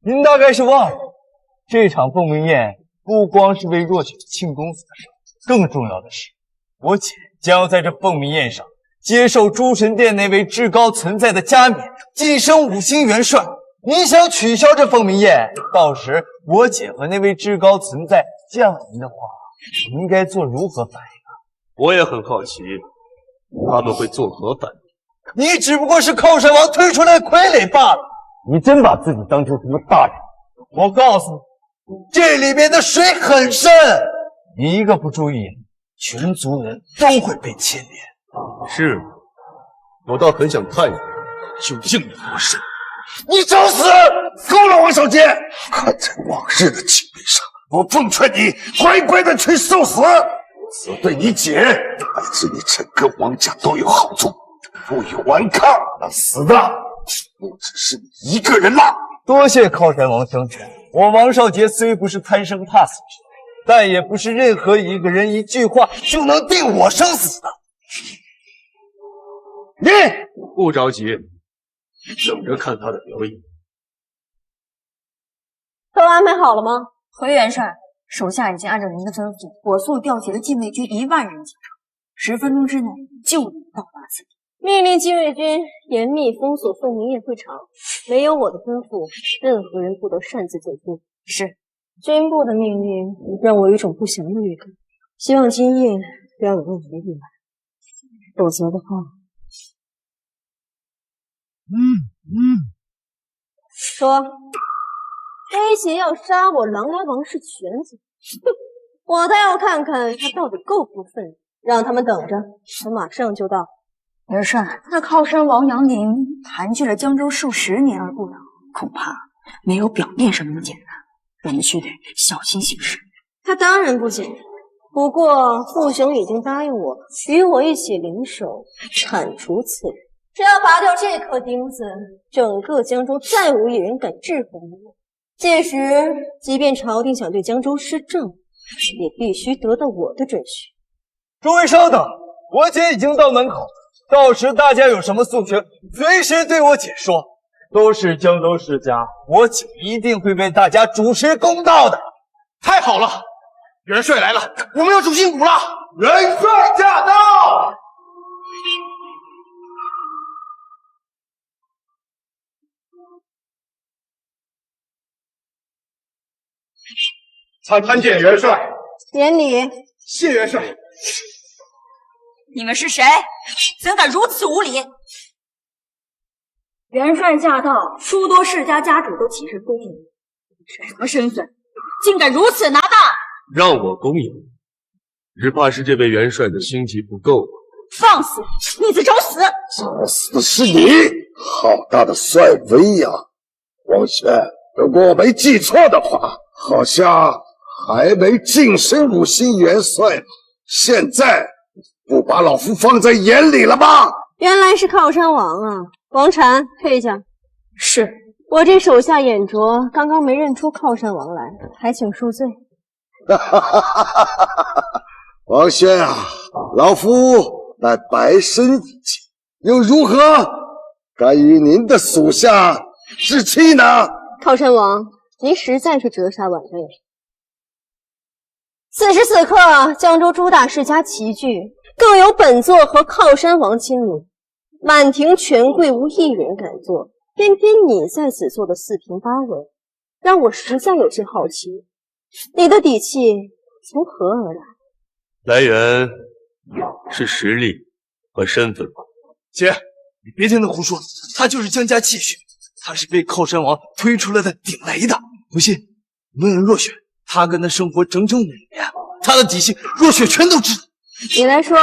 您大概是忘了，这场封明宴不光是为若雪庆功所设，更重要的是，我姐将要在这封明宴上接受诸神殿那位至高存在的加冕，晋升5星元帅。你想取消这封明宴，到时我姐和那位至高存在降临的话，你应该做如何反应啊？我也很好奇，他们会作何反应？你只不过是靠山王推出来的傀儡罢了。你真把自己当成什么大人？我告诉你，这里边的水很深，你一个不注意，全族人都会被牵连。是，我倒很想看一看，究竟有多深。你找死！够了，王少杰！看在往日的情面上，我奉劝你乖乖的去受死。此对你姐乃至你整个王家都有好处，不与顽抗，那死的不只是你一个人了。多谢靠山王相劝，我王少杰虽不是贪生怕死之辈，但也不是任何一个人一句话就能定我生死的。你不着急，等着看他的表演。都安排好了吗？回元帅，手下已经按照您的吩咐，火速调集了禁卫军1万人进城，10分钟之内就能到达此地。命令禁卫军严密封锁凤鸣宴会场，没有我的吩咐，任何人不得擅自走进。是。军部的命令让我有一种不祥的预感，希望今夜不要有任何意外，否则的话……说，威胁要杀我狼牙王氏全族，哼！我倒要看看他到底够不够分量。让他们等着，我马上就到。元帅，那靠山王杨宁盘踞了江州数10年而不倒，恐怕没有表面上那么简单。我们须得小心行事。他当然不简单，不过父雄已经答应我，与我一起联手铲除此人。只要拔掉这颗钉子，整个江州再无一人敢质疑我。届时，即便朝廷想对江州施政，也必须得到我的准许。诸位稍等，我姐已经到门口，到时大家有什么诉求，随时对我姐说。都是江州世家，我姐一定会为大家主持公道的。太好了，元帅来了，我们要主心骨了。元帅驾到！参见元帅。免礼。谢元帅。你们是谁？怎敢如此无礼？元帅驾到，诸多世家家主都起身恭迎。你是什么身份？竟敢如此拿大！让我恭迎，只怕是这位元帅的星级不够。放肆！逆子找死！找死的是你！好大的帅威呀！王轩，如果我没记错的话，好像还没晋升5星元帅呢。现在不把老夫放在眼里了吧？原来是靠山王啊！王禅，退下。是。我这手下眼拙，刚刚没认出靠山王来，还请恕罪。王轩啊，老夫乃白身一介，又如何敢与您的属下置气呢？靠山王，您实在是折煞晚辈。此时此刻，江州诸大世家齐聚，更有本座和靠山王亲临，满庭权贵无一人敢坐。偏偏你在此坐得四平八稳，让我实在有些好奇，你的底气从何而来？来源是实力和身份吧。姐，你别听他胡说，他就是江家气血，他是被靠山王推出来的顶雷的。不信，问问若雪，他跟他生活整整5年，他的底细若雪全都知道。你来说，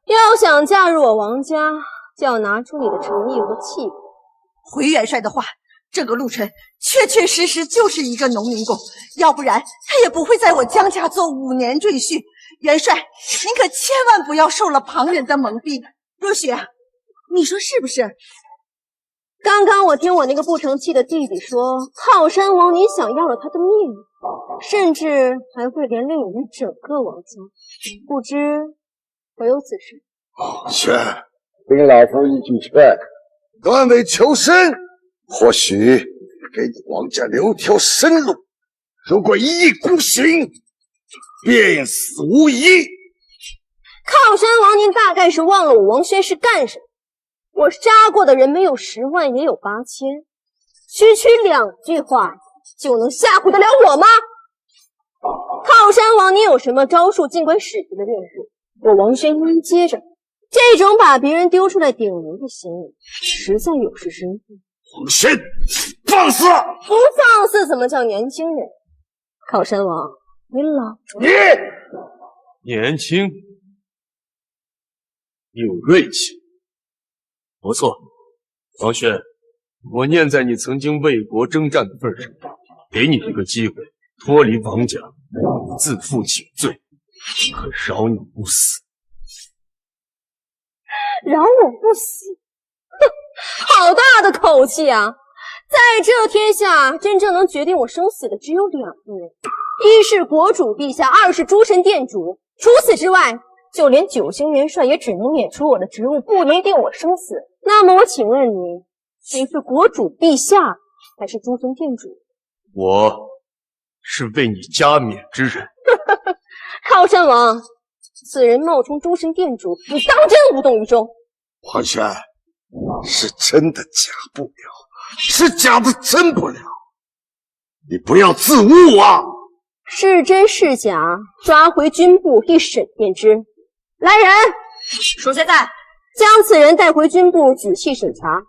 要想嫁入我王家，就要拿出你的诚意和气魄。回元帅的话，这个陆晨确确实实就是一个农民工，要不然他也不会在我江家做5年赘婿。元帅，您可千万不要受了旁人的蒙蔽。若雪，你说是不是？刚刚我听我那个不成器的弟弟说，靠山王你想要了他的命，甚至还会连累我们整个王家，不知可有此事？轩，听老夫一句劝，断尾求生，或许给你王家留条生路。如果一意孤行，便死无疑。靠山王，您大概是忘了我王轩是干什么？我杀过的人没有10万也有8000，区2句话就能吓唬得了我吗？靠山王，你有什么招数，尽管使出的任务，我王轩一一接着。这种把别人丢出来顶人的行为，实在有失身份。王轩，放肆！不放肆怎么叫年轻人？靠山王，你老你年轻，有锐气，不错。王轩，我念在你曾经为国征战的份上，给你一个机会，脱离王家，自负请罪，可饶你不死。饶我不死？哼，好大的口气啊！在这天下，真正能决定我生死的只有2个人，一是国主陛下，二是诸神殿主。除此之外，就连9星元帅也只能免除我的职务，不能定我生死。那么我请问你是国主陛下，还是诸神殿主？我是为你加冕之人。靠山王，此人冒充诸神殿主，你当真无动于衷？王轩，是真的假不了，是假的真不了，你不要自误啊！是真是假，抓回军部一审便知。来人，属下在，将此人带回军部仔细审查，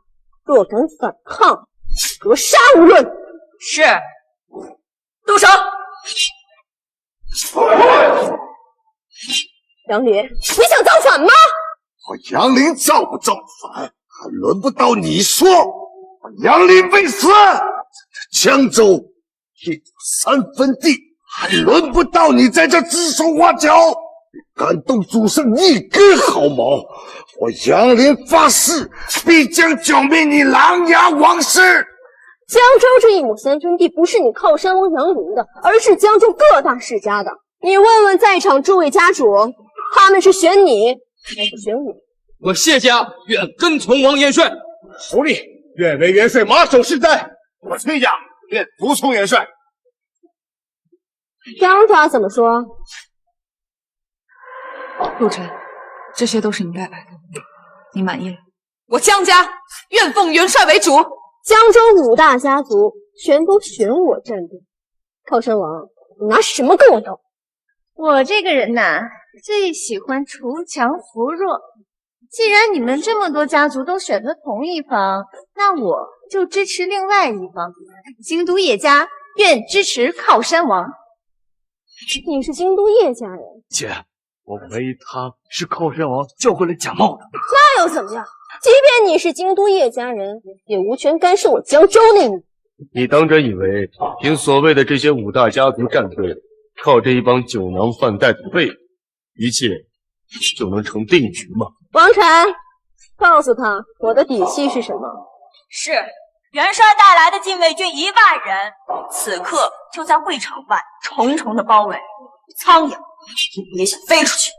若敢反抗，格杀无论。是。动手！杨林，你想造反吗？我杨林造不造反，还轮不到你说。我杨林未死，这江州一亩3分地，还轮不到你在这指手画脚。敢动主圣一根毫毛，我杨林发誓必将剿灭你琅琊王氏。江州这一亩三分地不是你靠山王杨林的，而是江州各大世家的。你问问在场诸位家主，他们是选你还是选我？我谢家愿跟从王元帅。狐狸愿为元帅马首是瞻。我崔家愿服从元帅。张家怎么说？陆晨，这些都是你带来的，你满意了？我江家愿奉元帅为主。江州5大家族全都选我站队，靠山王，你拿什么跟我斗？我这个人呐，最喜欢锄强扶弱。既然你们这么多家族都选择同一方，那我就支持另外一方。京都叶家愿支持靠山王。你是京都叶家人？姐，我怀疑他是靠山王叫过来假冒的。那又怎么样？即便你是京都叶家人，也无权干涉我江州内幕。你当真以为凭所谓的这些5大家族站队，靠这一帮酒囊饭袋的背，一切就能成定局吗？王禅，告诉他我的底细是什么。是元帅带来的禁卫军1万人，此刻就在会场外重重的包围。苍蝇也想飞出去。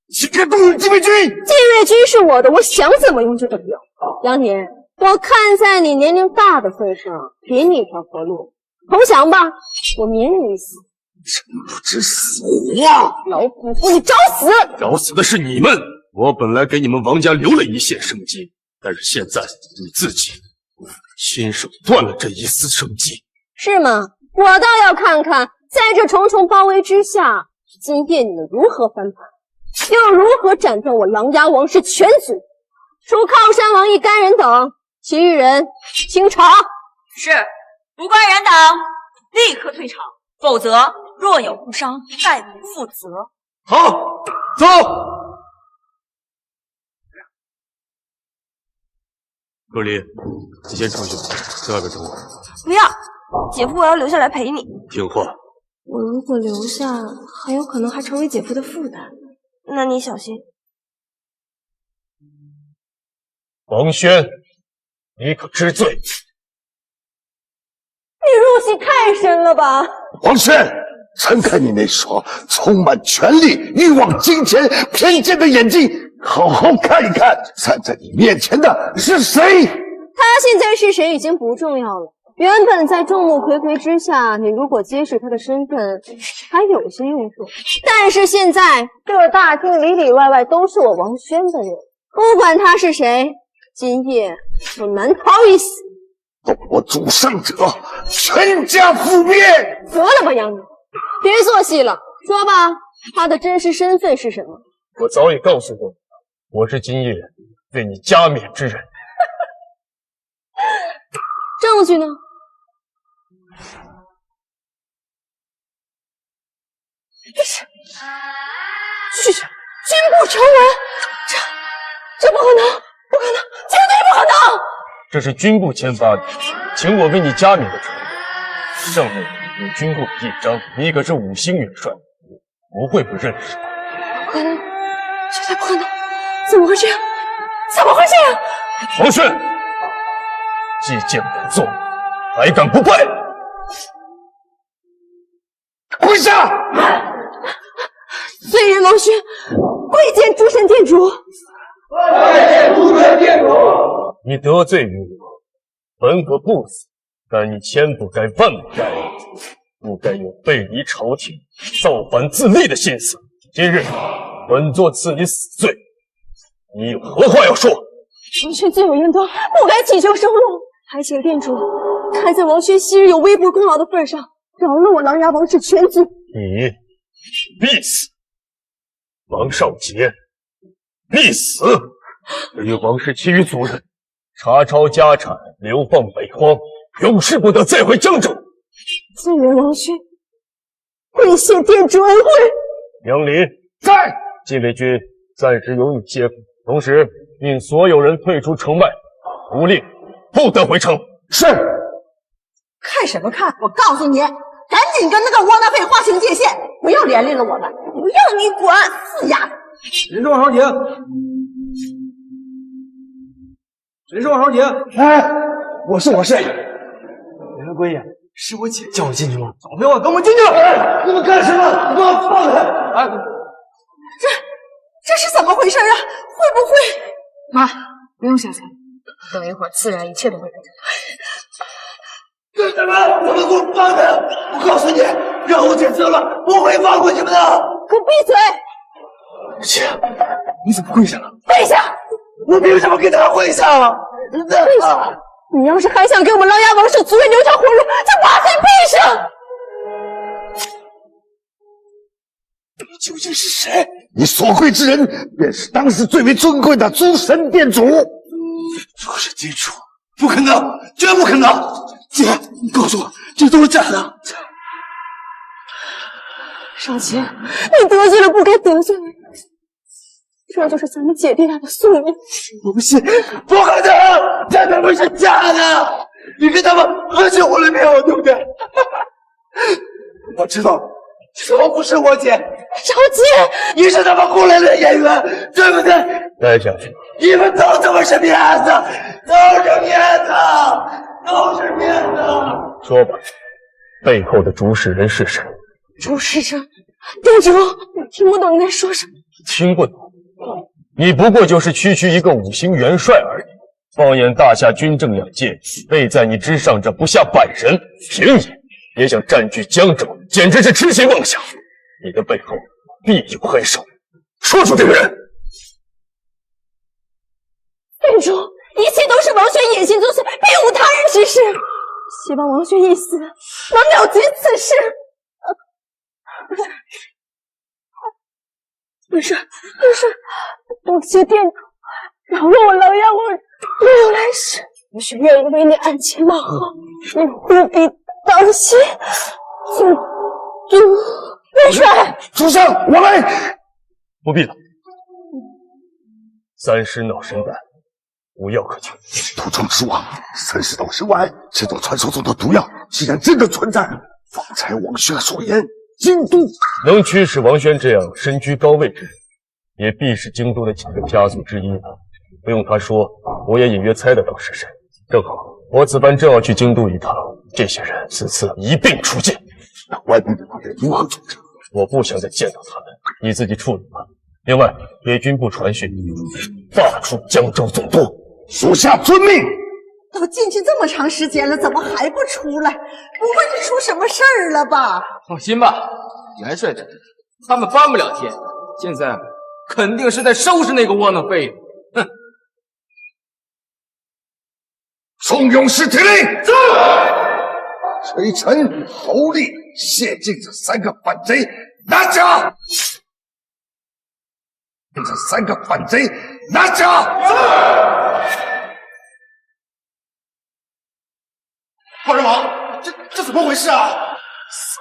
请开动用禁卫军！禁卫军是我的，我想怎么用就怎么用。杨田，我看在你年龄大的份上，给你一条活路，投降吧，我免你一死。真不知死活啊！老匹夫，你找死！找死的是你们！我本来给你们王家留了一线生机，但是现在你自己亲手断了这一丝生机，是吗？我倒要看看，在这重重包围之下，今夜你们如何翻盘，又如何斩断我琅琊王氏全族？除靠山王一干人等，其余人清场。是，不关人等立刻退场，否则若有误伤，概不负责。好，走。若离，你先出去，在外边等我。不要，姐夫，我要留下来陪你。听话。我如果留下，很有可能还成为姐夫的负担。那你小心。王轩，你可知罪？你入戏太深了吧！王轩，睁开你那双充满权力、欲望、金钱、偏见的眼睛，好好看一看，站在你面前的是谁？他现在是谁已经不重要了。原本在众目睽睽之下，你如果揭示他的身份，还有些用处。但是现在这大厅里里外外都是我王轩的人，不管他是谁，今夜我难逃一死。动我主圣者，全家覆灭！得了吧，杨宁，别做戏了，说吧，他的真实身份是什么？我早已告诉过你，我是今夜为你加冕之人。证据呢？这是军部呈文，这不可能，不可能，绝对不可能！这是军部签发的，请我为你加冕的呈文，上面有军部的印章，你可是5星元帅，不会不认识吧？不可能，绝对不可能！怎么会这样？怎么会这样？王轩，既见不做，还敢不拜？跪下！罪人王轩，跪见诸神殿主。拜见诸神殿主。你得罪于我，本可不死，但你千不该万不该，不该有背离朝廷、造反自立的心思。今日本座赐你死罪，你有何话要说？王轩罪有应得，不该祈求生路。还请殿主看在王轩昔日有微薄功劳的份上，饶了我琅琊王氏全族。你必死，王少杰必死。至于王氏其余族人，查抄家产，流放北荒，永世不得再回江州。罪人王轩，跪谢殿主恩惠。杨林在，禁卫军暂时由你接府，同时命所有人退出城外，无令不得回城。是。看什么看？我告诉你，赶紧跟那个窝囊废划清界限！不要连累了我们！不要你管，死丫头！谁是王少杰？谁是王少杰？哎，我是。两位姑爷，是我姐叫我进去吗？找废话，跟我进去！你们干什么？你给我放开！哎，这是怎么回事啊？会不会……妈，不用下菜，等一会儿自然一切都会变干什么？你们给我放开！我告诉你，让我姐知道了，我会放过你们的！给我闭嘴！姐，你怎么跪下了？跪下！我凭什么给他跪下？跪下！你要是还想给我们琅琊王氏族人留条活路，就把嘴闭上！你究竟是谁？你所跪之人，便是当时最为尊贵的诸神殿主。诸神殿主？不可能，绝不可能！姐，你告诉我，这都是假的。少杰，你得罪了不该得罪的人，这就是咱们姐弟俩的宿命。我不信，不可能，这他妈是假的！你跟他们喝酒了没有？对不对？我知道，这不是我姐。少杰，你是他们雇来的演员，对不对？待下去。你们都他妈是骗子，都是骗子，都是骗子！说吧，背后的主使人是谁？主使人，店主，我听不懂你在说什么。听不懂？你不过就是区区一个5星元帅而已。放眼大夏军政两界，位在你之上者不下100人，凭你也想占据江州，简直是痴心妄想。你的背后必有黑手，说出这个人。店主，一切都是王轩野心作祟，并无他人之事。希望王轩一死，能了结此事。不是，多谢店主饶了我琅琊王没有来世。我是愿意为你鞍前马后，你务必当心。主元帅，主上，我们不必了。三尸闹神丹，无药可救。毒中之王，三尸闹神丸，这种传说中的毒药，既然真的存在，方才王轩所言，京都能驱使王轩这样身居高位之人，也必是京都的几个家族之一了。不用他说，我也隐约猜得到是谁。正好，我此番正要去京都一趟，这些人此次一并出境。那外面的人如何处置？我不想再见到他们，你自己处理吧。另外，给军部传讯，罢黜江州总督。属下遵命。都进去这么长时间了，怎么还不出来？不会是出什么事儿了吧？放心吧，元帅在这，他们搬不了天。现在肯定是在收拾那个窝囊废。哼！众勇士听令，是。垂臣侯立谢晋这3个反贼拿下！这3个反贼拿下！大人王，这怎么回事啊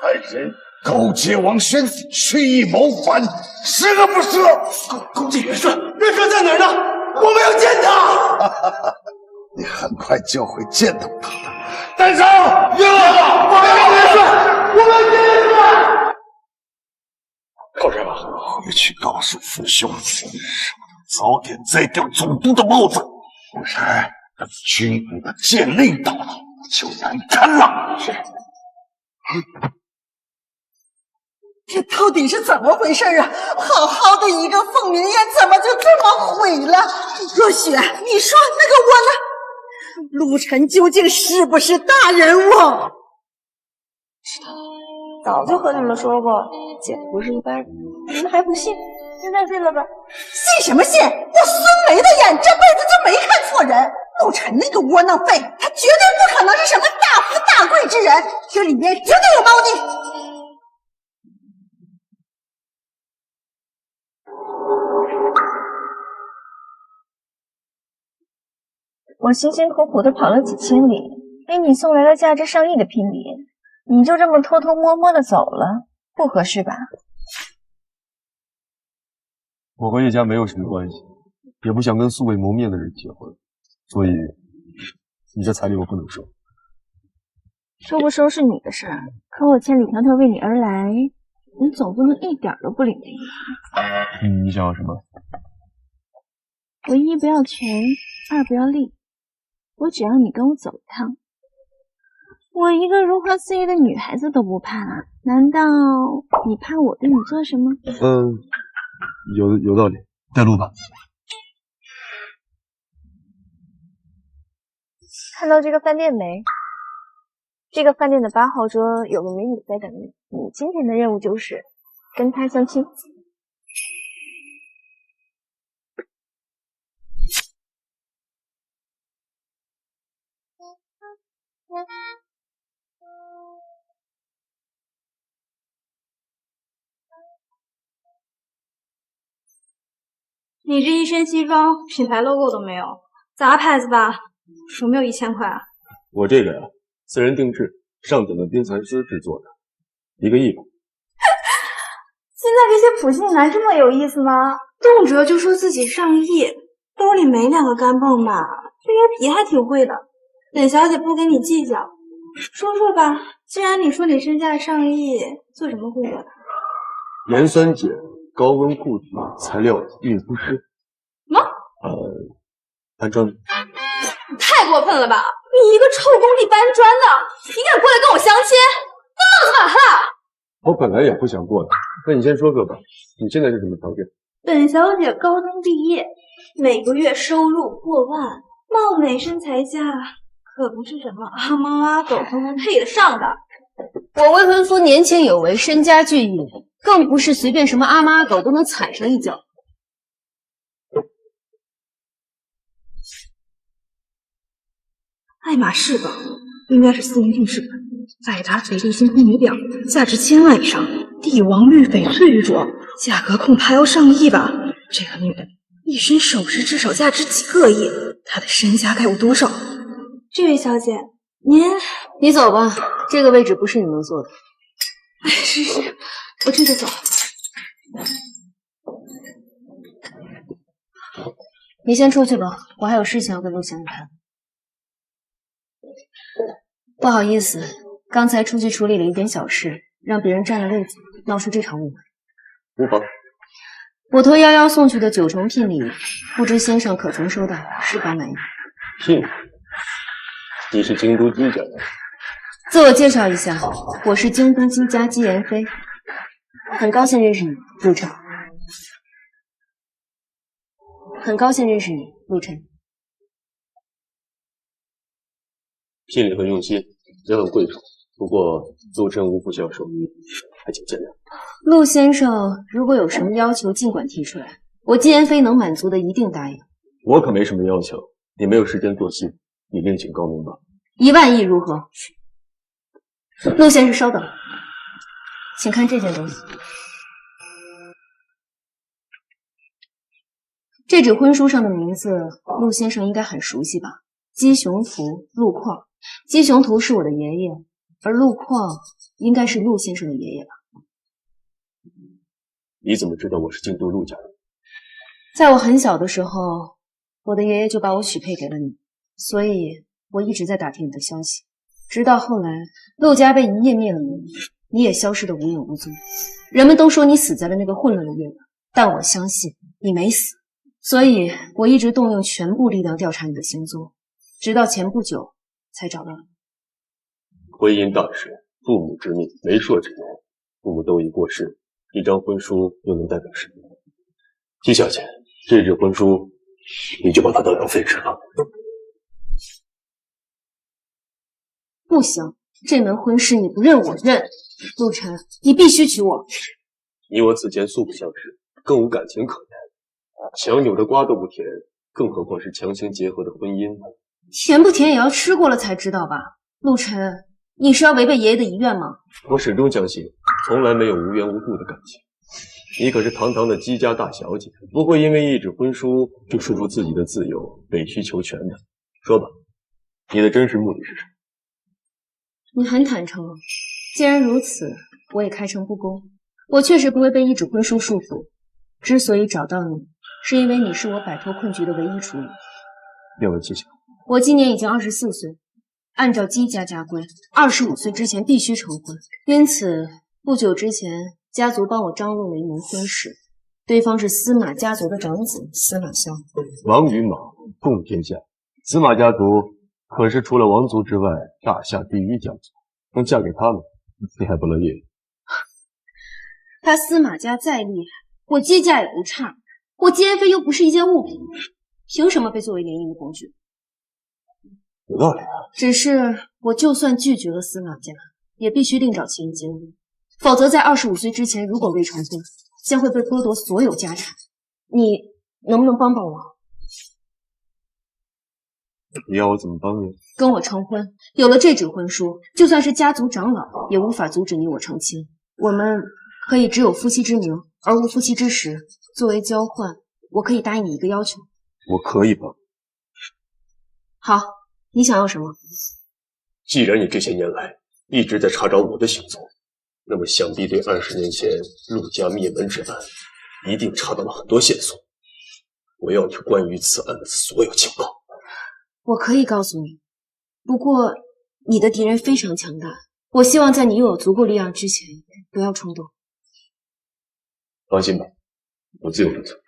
？3人勾结王轩，蓄意谋反，10恶不赦。勾结元帅，元帅在哪儿呢？我们要见他。你很快就会见到他的。单上，我们要元帅，我们要见元帅。大人王，回去告诉父兄，早点摘掉总督的帽子，不然等军部的剑令到了，就难堪了。是。这到底是怎么回事啊？好好的一个凤鸣宴，怎么就这么毁了？若雪，你说那个我呢？陆晨究竟是不是大人物？早就和你们说过，姐不是一般人，你们还不信？现在信了吧？信什么信？我孙梅的眼这辈子就没看错人。陆晨那个窝囊废，他绝对不可能是什么大富大贵之人，这里面绝对有猫腻。我辛辛苦苦的跑了几千里，给你送来了价值上亿的聘礼，你就这么偷偷摸摸的走了，不合适吧？我和叶家没有什么关系，也不想跟素未谋面的人结婚，所以你这彩礼我不能收。收不收是你的事儿，可我千里迢迢为你而来，你总不能一点都不领的意思。你想要什么？我一不要权，二不要利，我只要你跟我走一趟。我一个如花似玉的女孩子都不怕，难道你怕我对你做什么？有道理，带路吧。看到这个饭店没？这个饭店的8号桌有个美女在等你，你今天的任务就是跟她相亲。你这一身西装，品牌 logo 都没有，杂牌子吧？有没有1000块啊？我这个呀，私人定制，上等的编裁师制作的，1个亿吧。现在这些普信男这么有意思吗？动辄就说自己上亿，兜里没2个干泵吧？这些皮还挺贵的。本小姐不跟你计较，说说吧。既然你说你身价上亿，做什么工作的？盐酸碱高温固体材料运输师。什么？搬砖。太过分了吧！你一个臭工地搬砖的，你敢过来跟我相亲？那怎么办啦？我本来也不想过的，那你先说说吧，你现在是什么条件？本小姐高中毕业，每个月收入过万，貌美身材佳，可不是什么阿猫阿狗都能配得上的。我未婚夫年轻有为，身家巨亿，更不是随便什么阿猫阿狗都能踩上一脚。爱马仕吧，应该是私人定制版。百达翡丽星空女表，价值1000万以上。帝王绿翡翠玉镯，价格恐怕要上亿吧。这个女人一身首饰至少价值几个亿，她的身家该有多少？这位小姐，你走吧，这个位置不是你能坐的。哎，是，我这就走。你先出去吧，我还有事情要跟陆先生谈。不好意思，刚才出去处理了一点小事，让别人占了位子，闹出这场误会。无妨。我托夭夭送去的9重聘礼，不知先生可曾收到，是否满意？聘礼？你是京都姬家的？自我介绍一下，我是京都姬家姬妍妃，很高兴认识你，陆晨。很高兴认识你，陆晨。聘礼很用心，也很贵重，不过陆晨无不孝手艺，还请见谅。陆先生如果有什么要求，尽管提出来，我姬妍妃能满足的一定答应。我可没什么要求，你没有时间做戏，你另请高明吧。1万亿如何？陆先生稍等，请看这件东西。这纸婚书上的名字，陆先生应该很熟悉吧？姬雄图、陆旷。姬雄图是我的爷爷，而陆旷应该是陆先生的爷爷吧？你怎么知道我是京都陆家人？在我很小的时候，我的爷爷就把我许配给了你，所以我一直在打听你的消息，直到后来陆家被一夜灭了门，你也消失得无影无踪。人们都说你死在了那个混乱的夜晚，但我相信你没死，所以我一直动用全部力量调查你的行踪，直到前不久才找到了你。婚姻大事，父母之命，媒妁之言，父母都已过世，一张婚书又能代表什么？姬小姐，这纸婚书你就把它当成废纸了。不行，这门婚事你不认我认。陆晨，你必须娶我。你我此前素不相识，更无感情可言，强扭的瓜都不甜，更何况是强行结合的婚姻呢？甜不甜也要吃过了才知道吧。陆晨，你是要违背爷爷的遗愿吗？我始终相信，从来没有无缘无故的感情。你可是堂堂的姬家大小姐，不会因为一纸婚书就说出自己的自由，委曲求全的。说吧，你的真实目的是什么？你很坦诚了。既然如此，我也开诚布公。我确实不会被一纸婚书束缚。之所以找到你，是因为你是我摆脱困局的唯一出路。另有蹊跷。我今年已经24岁，按照姬家家规，25岁之前必须成婚。因此，不久之前家族帮我张罗了一门婚事，对方是司马家族的长子司马萧。王与马共天下，司马家族可是除了王族之外大夏第一家族，能嫁给他们，你还不乐意？他司马家再厉害，我姬家也不差。我姬妍飞又不是一件物品，凭什么被作为联姻的工具？有道理啊。只是我就算拒绝了司马家，也必须另找其人结婚，否则在25岁之前，如果未成婚，将会被剥夺所有家产。你能不能帮帮我？你要我怎么帮你？跟我成婚，有了这纸婚书，就算是家族长老也无法阻止你我成亲。我们可以只有夫妻之名，而无夫妻之实。作为交换，我可以答应你一个要求。我可以帮。好，你想要什么？既然你这些年来一直在查找我的行踪，那么想必对20年前陆家灭门之案一定查到了很多线索。我要你关于此案的所有情报。我可以告诉你，不过你的敌人非常强大，我希望在你拥有足够力量之前，不要冲动。放心吧，我自有分寸。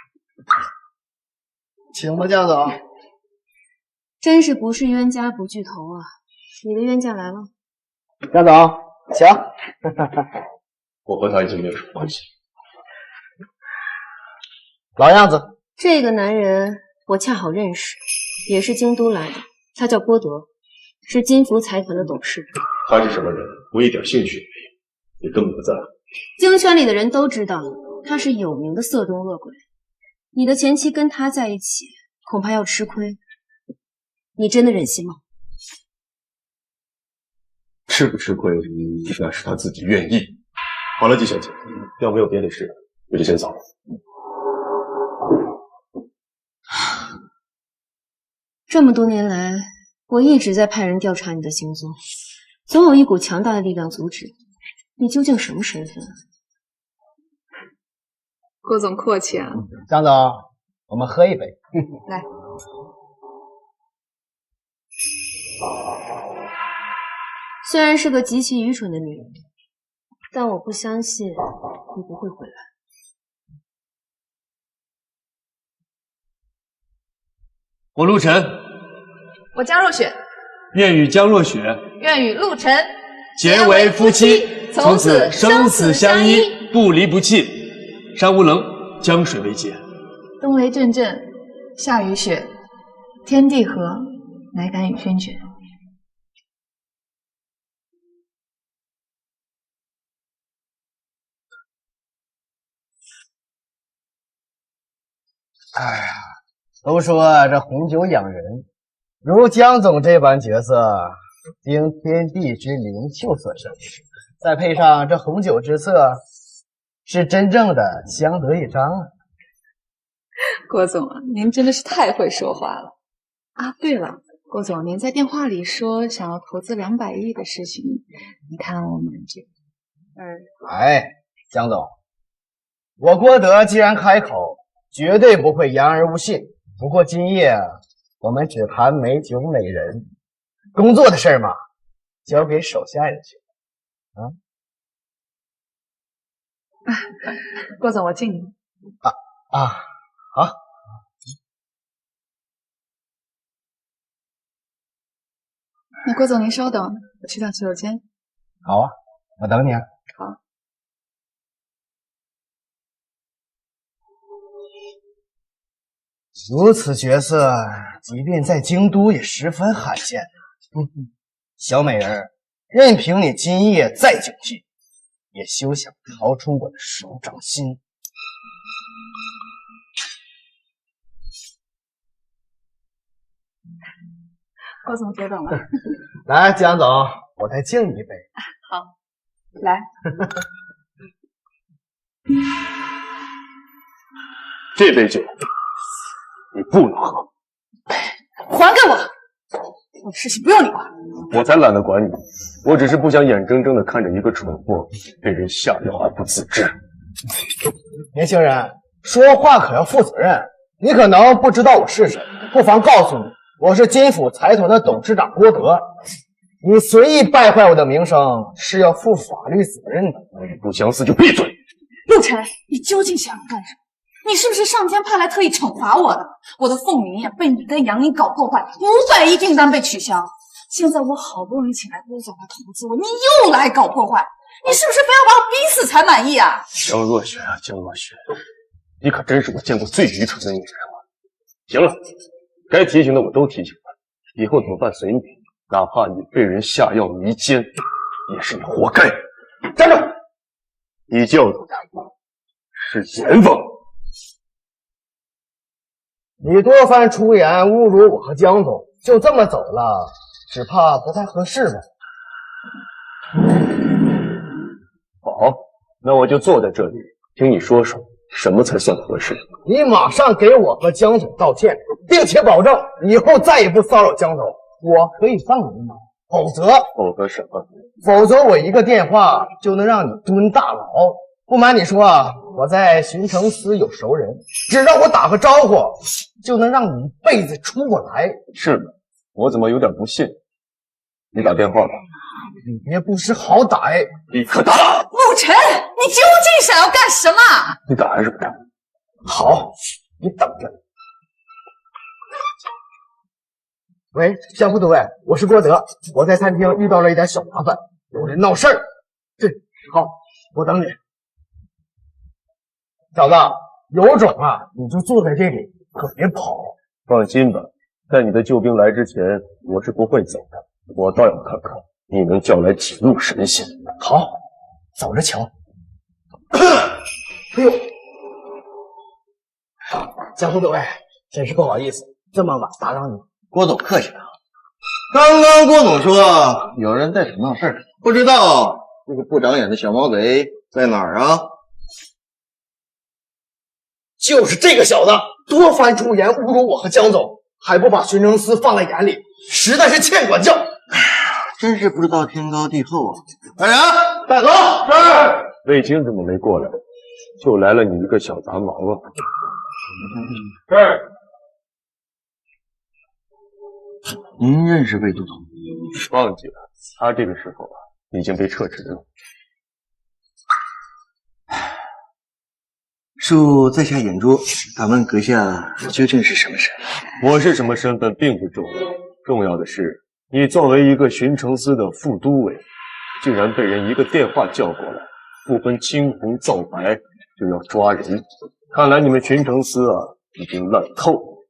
请吧，江总。真是不是冤家不聚头啊！你的冤家来了。江总，请。我和他已经没有什么关系。老样子。这个男人我恰好认识，也是京都来的，他叫郭德，是金福财团的董事。他是什么人，我一点兴趣也没有，也根本不在乎。京圈里的人都知道，他是有名的色东恶鬼。你的前妻跟他在一起，恐怕要吃亏。你真的忍心吗？吃不吃亏，那是他自己愿意。好了，季小姐，要没有别的事，我就先走了。这么多年来，我一直在派人调查你的行踪，总有一股强大的力量阻止。你究竟什么身份？郭总客气啊。张总，我们喝一杯。来。虽然是个极其愚蠢的女人，但我不相信你不会回来。我陆晨，我江若雪，愿与江若雪，愿与陆晨结为夫妻，从此生死相依，不离不弃。山无棱，江水为界。冬雷阵阵，夏雨雪，天地合，乃敢与轩辕。哎呀，都说这红酒养人，如江总这般角色，经天地之灵秀所生，再配上这红酒之色，是真正的相得益彰啊！郭总啊，您真的是太会说话了啊！对了，郭总，您在电话里说想要投资200亿的事情，你看我们这……哎，江总，我郭德既然开口，绝对不会言而无信。不过今夜我们只谈美酒美人，工作的事嘛，交给手下人去。郭总，我敬你。好。那郭总您稍等，我去趟洗手间。好啊，我等你啊。好。如此角色，即便在京都也十分罕见。小美人，任凭你今夜再警惕，也休想逃出我的手掌心。郭总久等了。来，江总，我再敬你一杯。好，来。这杯酒你不能喝，还给我！我的事情不用你管。我才懒得管你，我只是不想眼睁睁的看着一个蠢货被人下药而不自知。年轻人，说话可要负责任。你可能不知道我是谁，不妨告诉你，我是金府财团的董事长郭德。你随意败坏我的名声，是要负法律责任的。不想死就闭嘴！陆晨，你究竟想要干什么？你是不是上天派来特意惩罚我的？我的凤鸣宴被你跟杨林搞破坏，500亿订单被取消。现在我好不容易请来郭总来投资我，你又来搞破坏，你是不是非要把我逼死才满意啊？江若雪啊，江若雪，你可真是我见过最愚蠢的女人了。行了，该提醒的我都提醒了，以后怎么办随你，哪怕你被人下药迷奸，也是你活该。站住！你教导他是严防。你多番出言侮辱我和江总，就这么走了，只怕不太合适吧？好，那我就坐在这里，听你说说什么才算合适。你马上给我和江总道歉，并且保证以后再也不骚扰江总。我可以放你一马，否则什么？否则我一个电话就能让你蹲大牢。不瞒你说啊，我在巡城司有熟人，只让我打个招呼，就能让你一辈子出不来。是吗？我怎么有点不信？你打电话吧。你别不识好歹，立刻打！陆晨，你究竟想要干什么？你打还是不打？好，你等着。喂，江副督委，我是郭德，我在餐厅遇到了一点小麻烦，有人闹事儿。对，好，我等你。小子，有种啊，你就坐在这里，可别跑。放心吧，在你的救兵来之前，我是不会走的。我倒要看看你能叫来几路神仙。好，走着瞧。哎呦，江副督委，真是不好意思，这么晚打扰你。郭总客气了。刚刚郭总说有人在省闹事儿，不知道那个不长眼的小毛贼在哪儿啊？就是这个小子，多番出言侮辱我和江总，还不把巡城司放在眼里，实在是欠管教。哎呀，真是不知道天高地厚啊！来人，带走。是。魏青怎么没过来？就来了你一个小杂毛啊！是。您认识魏都统？忘记了，他这个时候已经被撤职了。恕在下眼拙，敢问阁下究竟是什么身份？我是什么身份并不重要，重要的是你作为一个巡城司的副都尉，竟然被人一个电话叫过来，不分青红皂白就要抓人。看来你们巡城司已经烂透了。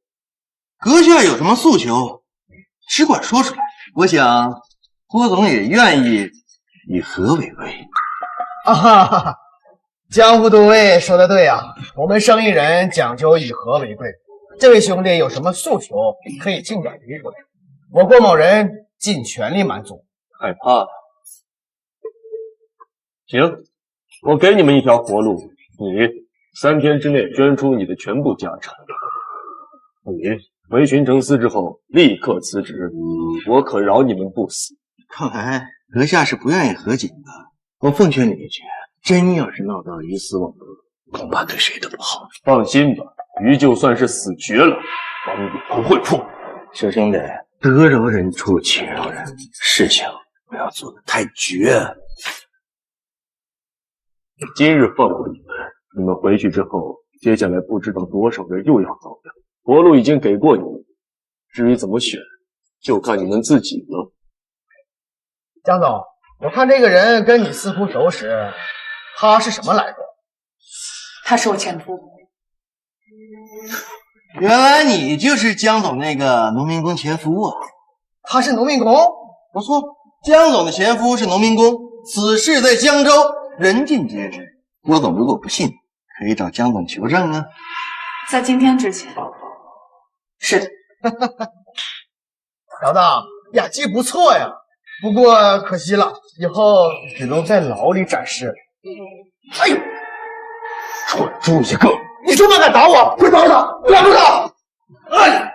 阁下有什么诉求，只管说出来。我想郭总也愿意以和为贵。啊哈哈哈！江副都尉说的对啊，我们生意人讲究以和为贵。这位兄弟有什么诉求，可以尽管提出来，我郭某人尽全力满足。害怕了？行，我给你们一条活路，你3天之内捐出你的全部家产。你回巡城司之后立刻辞职，我可饶你们不死。看来阁下是不愿意和解的。我奉劝你一句，真要是闹到鱼死网破，恐怕对谁都不好。放心吧，鱼就算是死绝了，网也不会破。小兄弟，得饶人处且饶人，事情不要做得太绝。今日放过你们，你们回去之后，接下来不知道多少人又要遭殃。活路已经给过你们，至于怎么选，就看你们自己了。江总，我看这个人跟你似乎熟识，他是什么来头？他是我前夫。原来你就是江总那个农民工前夫啊！他是农民工？不错，江总的前夫是农民工，此事在江州人尽皆知。郭总如果不信，可以找江总求证啊。在今天之前，是的。小子，演技不错呀，不过可惜了，以后只能在牢里展示。哎呦，蠢猪一个！你这么敢打我，快抓住他！抓住他！哎！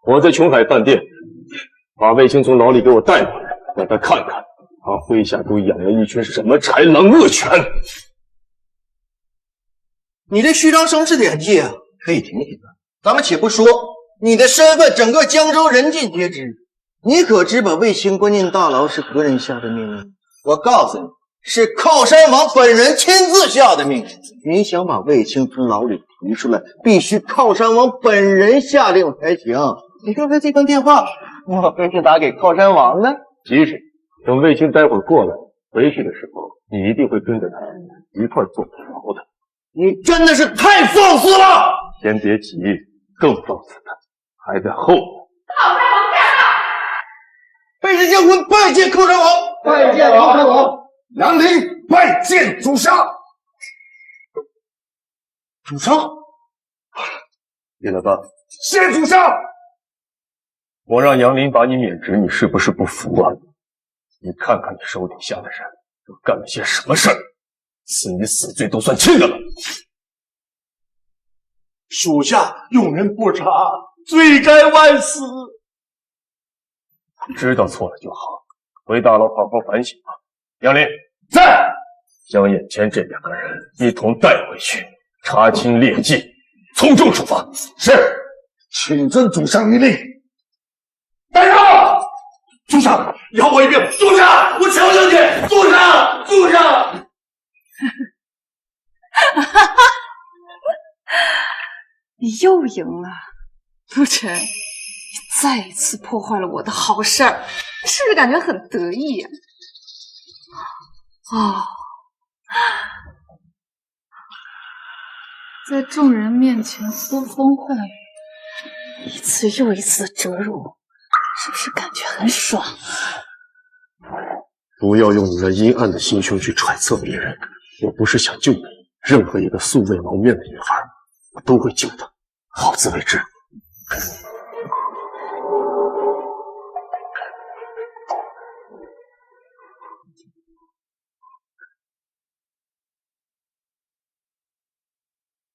我在琼海饭店把卫青从牢里给我带回来，让他看看他麾下都养了一群什么豺狼恶犬。你这虚张声势的演技啊，可以停停了。咱们且不说你的身份，整个江州人尽皆知。你可知把卫青关进大牢是何人下的命令？我告诉你，是靠山王本人亲自下的命令。您想把卫青从牢里提出来，必须靠山王本人下令才行。你刚才这通电话，莫非是打给靠山王呢？即使等卫青待会儿过来回去的时候，你一定会跟着他一块坐牢的。你真的是太放肆了！先别急，更放肆的还在后面。靠山王驾到！卑职将军拜见靠山王，拜见靠山王。杨林拜见主上。主上，进来吧。谢主上。我让杨林把你免职，你是不是不服啊？你看看你手底下的人都干了些什么事儿，赐你死罪都算轻的了。属下用人不察，罪该万死。知道错了就好，回大牢好好反省吧。杨林在，将眼前这2个人一同带回去，查清劣迹，从重处罚。是，请遵主上谕令。带上！主上，饶我一命！主上，我求求你！主上，主上！你又赢了，陆晨，你再一次破坏了我的好事儿，是不是感觉很得意呀？哦，在众人面前呼风唤雨，一次又一次的折辱，是不是感觉很爽？不要用你那阴暗的心胸去揣测别人。我不是想救你，任何一个素未谋面的女孩，我都会救的，好自为之。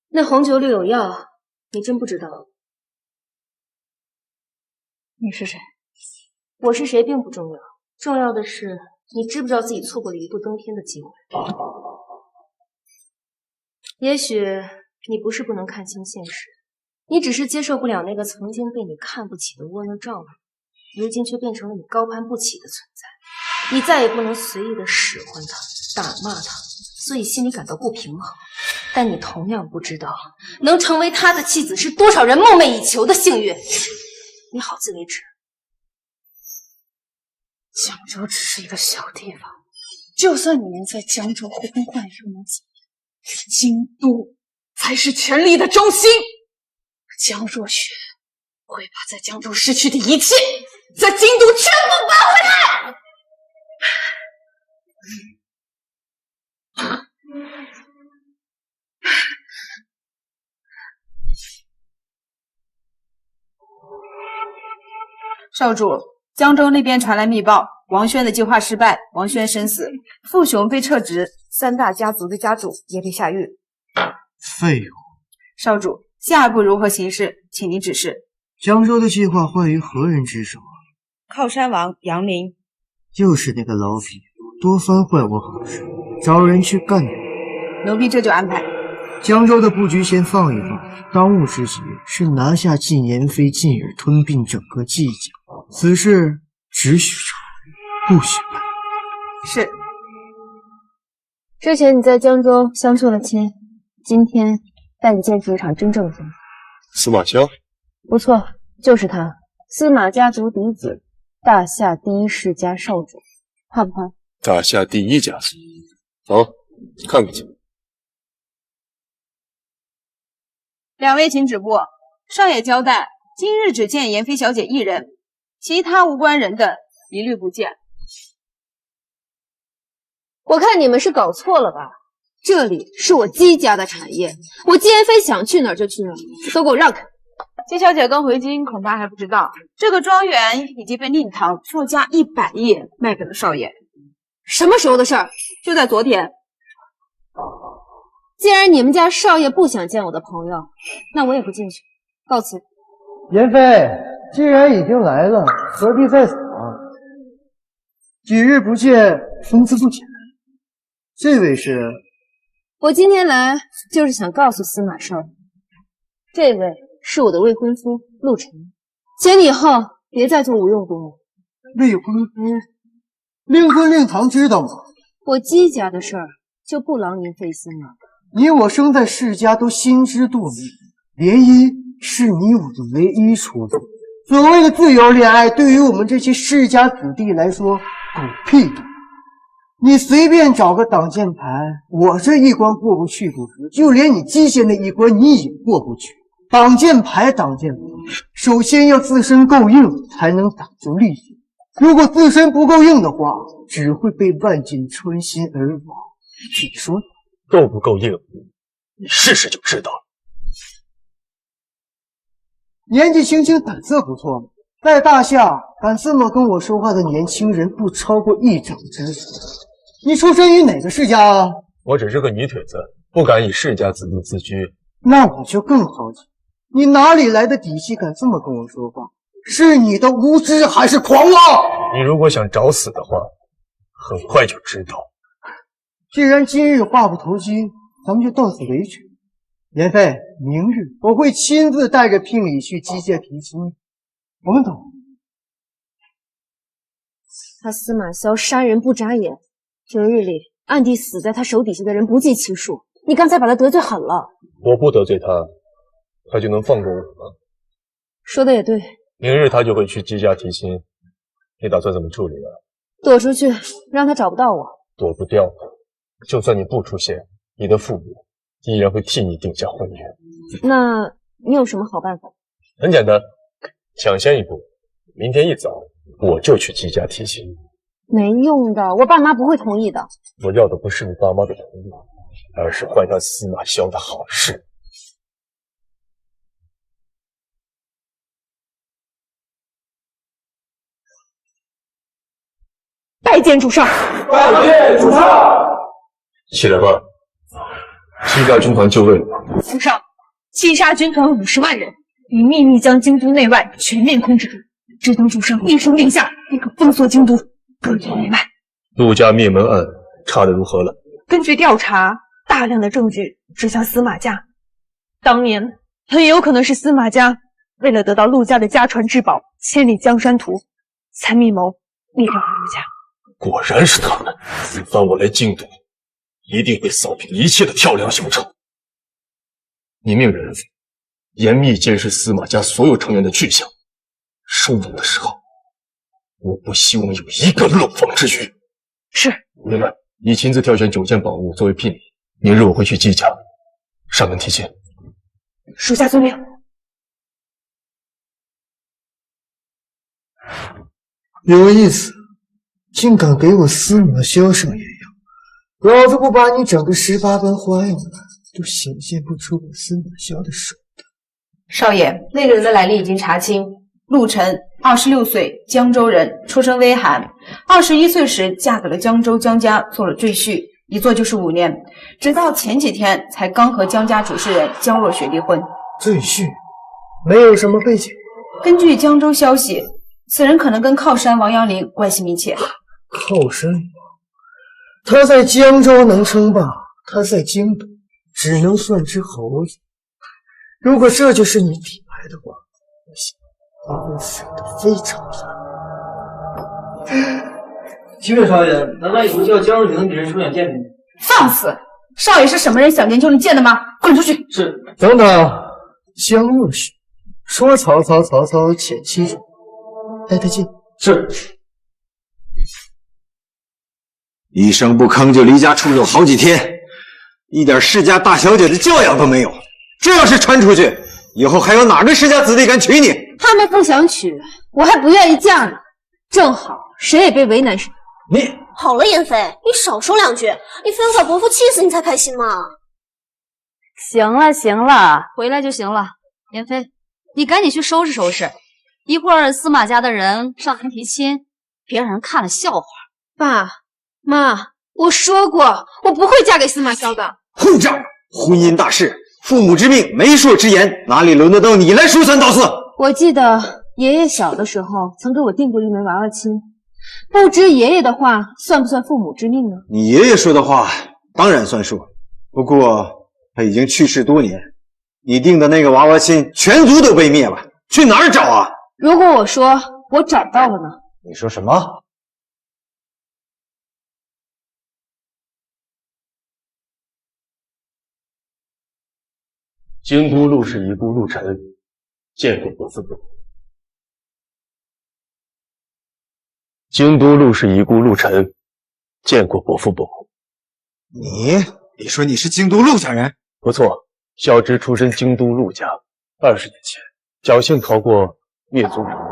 那红酒里有药，你真不知道？你是谁？我是谁并不重要，重要的是你知不知道自己错过了一步登天的机会。也许你不是不能看清现实，你只是接受不了那个曾经被你看不起的窝囊丈夫，如今却变成了你高攀不起的存在。你再也不能随意的使唤他、打骂他，所以心里感到不平衡。但你同样不知道，能成为他的妻子是多少人梦寐以求的幸运。你好自为之。江州只是一个小地方，就算你们在江州呼风唤雨又能怎么样？京都才是权力的中心。江若雪会把在江州失去的一切，在京都全部拔回来。少主，江州那边传来密报，王轩的计划失败，王轩身死，父雄被撤职，3大家族的家主也被下狱。废物！少主，下一步如何行事，请您指示。江州的计划坏于何人之手？靠山王杨林，又是那个老痞，多番坏我好事，找人去干掉。奴婢这就安排。江州的布局先放一放，当务之急是拿下晋言飞，进而吞并整个蓟江。此事只许成，不许败。是。之前你在江州相出了亲，今天带你见识一场真正的风。司马萧，不错，就是他，司马家族嫡子，大夏第一世家少主，怕不怕？大夏第一家族，走，看看去。2位请止步。少爷交代，今日只见妍妃小姐一人，其他无关人的一律不见。我看你们是搞错了吧？这里是我姬家的产业，我姬妍妃想去哪儿就去哪儿，都给我让开！姬小姐刚回京，恐怕还不知道，这个庄园已经被令堂出价100亿卖给了少爷。什么时候的事儿？就在昨天。既然你们家少爷不想见我的朋友，那我也不进去，告辞。妍妃，既然已经来了，何必在此啊？几日不见，风姿不减。这位是？我今天来就是想告诉司马少爷，这位是我的未婚夫陆晨，请你以后别再做无用功了。未婚夫，令尊令堂知道吗？我姬家的事儿就不劳您费心了。你我生在世家，都心知肚明，联姻是你我的唯一出路。所谓的自由恋爱，对于我们这些世家子弟来说，狗屁的。你随便找个挡箭牌，我这一关过不去不说，就连你姬县的一关你也过不去。挡箭牌，首先要自身够硬，才能挡住利剑。如果自身不够硬的话，只会被万箭穿心而亡。你说够不够硬？你试试就知道了。年纪轻轻，胆色不错，在大夏敢这么跟我说话的年轻人不超过一掌之力。你出身于哪个世家啊？我只是个泥腿子，不敢以世家子弟自居。那我就更好奇，你哪里来的底气敢这么跟我说话？是你的无知还是狂妄？你如果想找死的话，很快就知道。既然今日话不投机，咱们就到此为止。言飞，明日我会亲自带着聘礼去姬界提亲，我们走。他司马萧杀人不眨眼，平日里暗地死在他手底下的人不计其数。你刚才把他得罪狠了。我不得罪他，他就能放过我吗？说的也对。明日他就会去姬家提亲，你打算怎么处理啊？躲出去，让他找不到我。躲不掉的，就算你不出现，你的父母依然会替你定下婚约。那你有什么好办法？很简单，抢先一步，明天一早我就去姬家提亲。没用的，我爸妈不会同意的。我要的不是你爸妈的同意，而是坏他司马萧的好事。拜见主上！拜见主上！起来吧，姬家军团就位了。主上，击杀军团50万人，已秘密将京都内外全面控制住。只等主上一声令下，便可封锁京都，割据内外。陆家灭门案查得如何了？根据调查，大量的证据指向司马家。当年很有可能是司马家为了得到陆家的家传至宝《千里江山图》，才密谋灭掉了陆家。果然是他们！此番我来京都，一定会扫平一切的跳梁小丑。你命人严密监视司马家所有成员的去向，收拢的时候，我不希望有一个漏网之鱼。是。另外，你亲自挑选9件宝物作为聘礼，明日我会去姬家上门提亲。属下遵命。有意思，竟敢给我司马萧上眼药！老子不把你整个18般花样都显现不出我司马萧的手段。少爷，那个人的来历已经查清。陆晨，26岁，江州人，出身微寒。21岁时嫁给了江州江家，做了赘婿，一做就是5年，直到前几天才刚和江家主事人江若雪离婚。赘婿，没有什么背景。根据江州消息，此人可能跟靠山王阳林关系密切。靠山王，他在江州能称霸，他在京都只能算只猴子。如果这就是你底牌的话，我想我会死得非常惨。启禀少爷，南来有个叫江若雪的女人出演见面。放肆！少爷是什么人，想见就能见的吗？滚出去！是。等等，江若雪说曹操前妻主，带他进。是。一声不吭就离家出走好几天，一点世家大小姐的教养都没有。这要是传出去，以后还有哪个世家子弟敢娶你？他们不想娶，我还不愿意嫁呢。正好谁也别为难谁。你好了，妍飞，你少说2句，你非要把伯父气死你才开心吗？行了行了，回来就行了。妍飞，你赶紧去收拾收拾，一会儿司马家的人上门提亲，别让人看了笑话。爸妈，我说过，我不会嫁给司马萧的。混账！婚姻大事，父母之命，媒妁之言，哪里轮得到你来说三道四？我记得爷爷小的时候曾给我定过一门娃娃亲，不知爷爷的话算不算父母之命呢？你爷爷说的话当然算数，不过他已经去世多年，你定的那个娃娃亲全族都被灭了，去哪儿找啊？如果我说我找到了呢？你说什么？京都陆氏遗孤陆沉见过伯父伯。京都陆氏遗孤陆沉见过伯父伯。你说你是京都陆家人？不错，小侄出身京都陆家，20年前侥幸逃过灭族人祸，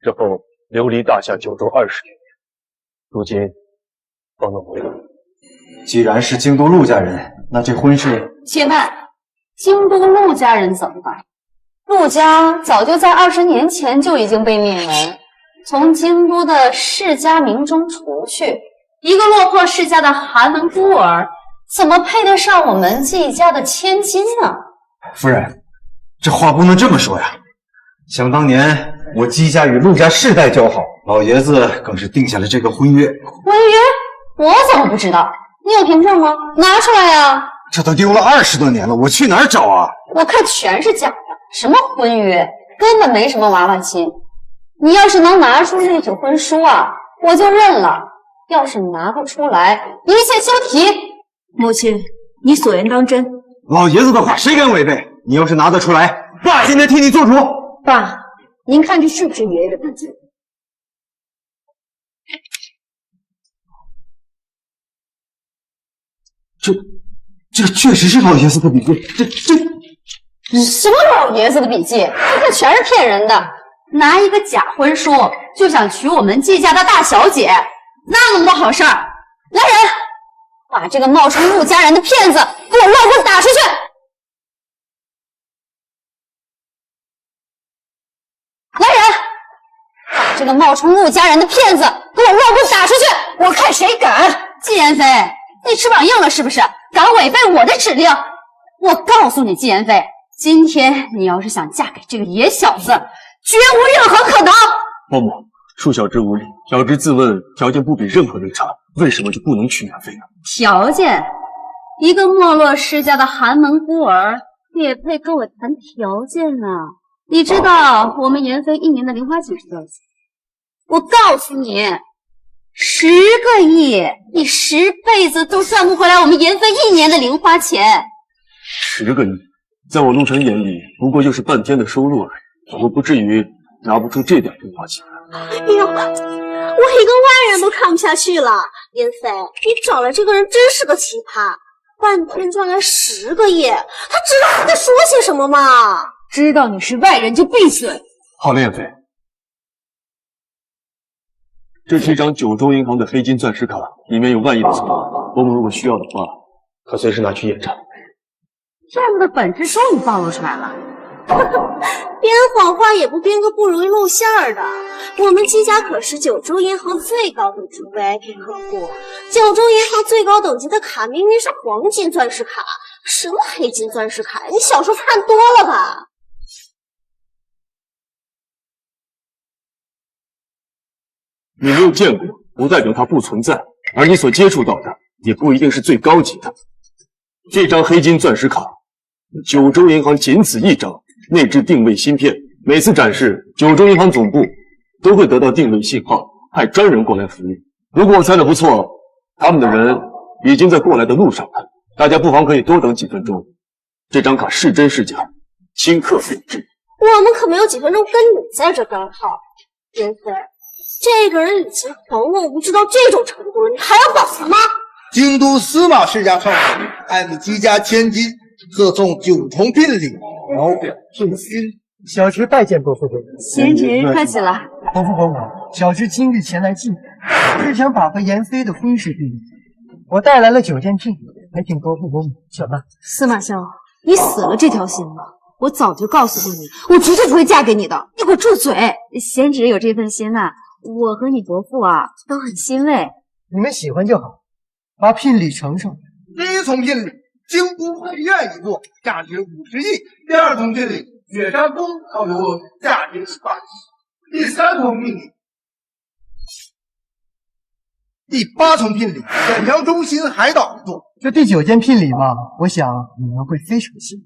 之后流离大夏九州20余年，如今方能回来。既然是京都陆家人，那这婚事……且慢，京都陆家人怎么办？陆家早就在20年前就已经被灭门，从京都的世家名中除去。一个落魄世家的寒门孤儿，怎么配得上我们季家的千金呢？夫人，这话不能这么说呀！想当年我季家与陆家世代交好，老爷子更是定下了这个婚约。婚约？我怎么不知道？你有凭证吗？拿出来呀！这都丢了20多年了，我去哪儿找啊？我看全是假的，什么婚约，根本没什么娃娃亲。你要是能拿出这纸婚书啊，我就认了；要是拿不出来，一切休提。母亲，你所言当真？老爷子的话谁敢违背？你要是拿得出来，爸今天替你做主。爸，您看这是不是爷爷的笔迹？这确实是老爷子的笔记。什么老爷子的笔记？这全是骗人的！拿一个假婚书就想娶我们季家的大小姐，哪有那么多好事儿？来人，把这个冒充陆家人的骗子给我乱棍打出去！来人，把这个冒充陆家人的骗子给我乱棍打出去！我看谁敢！季妍飞，你翅膀硬了是不是？敢违背我的指令？我告诉你，季妍飞，今天你要是想嫁给这个野小子，绝无任何可能。伯母，恕小侄无礼。小侄自问条件不比任何人差，为什么就不能娶妍飞呢？条件？一个没落世家的寒门孤儿，也配跟我谈条件呢？你知道我们妍飞1年的零花钱是多少钱？我告诉你，10个亿，你10辈子都赚不回来我们妍飞1年的零花钱。10个亿，在我陆晨眼里，不过就是半天的收入而已，我不至于拿不出这点零花钱。哎呦，我一个外人都看不下去了。妍飞，你找来这个人真是个奇葩，半天赚来10个亿，他知道你在说些什么吗？知道你是外人就闭嘴。好了，妍飞，这是一张九州银行的黑金钻石卡，里面有万亿的存款。伯母如果需要的话，可随时拿去验证。骗子的本质终于暴露出来了。编谎话也不编个不容易露馅儿的。我们季家可是九州银行最高等级 VIP 客户，九州银行最高等级的卡明明是黄金钻石卡，什么黑金钻石卡？你小说看多了吧？你没有见过，不代表它不存在，而你所接触到的也不一定是最高级的。这张黑金钻石卡，九州银行仅此一张，内置定位芯片，每次展示，九州银行总部都会得到定位信号，派专人过来服务。如果我猜的不错，他们的人已经在过来的路上了，大家不妨可以多等几分钟。这张卡是真是假，顷刻便知。我们可没有几分钟跟你在这干耗，妍飞。这个人已经狂妄无知到这种程度了，你还要保什么？京都司马世家少妇按季家千金特送9重聘礼，聊表顺心。小侄拜见伯父伯母。贤侄客气了。伯父伯母，小侄今日前来祭拜，是想把和妍飞的婚事定了。我带来了9件聘礼，还请伯父伯母小纳。司马萧，你死了这条心吧！我早就告诉过你，我绝对不会嫁给你的。你给我住嘴！贤侄有这份心呐，我和你伯父啊都很欣慰。你们喜欢就好，把聘礼呈上。第1重聘礼，京都会院1座，价值50亿；第2重聘礼，雪山宫1座，价值18亿；第3重聘礼，第8重聘礼，沈阳中心海岛1座。这第9件聘礼嘛，我想你们会非常喜欢。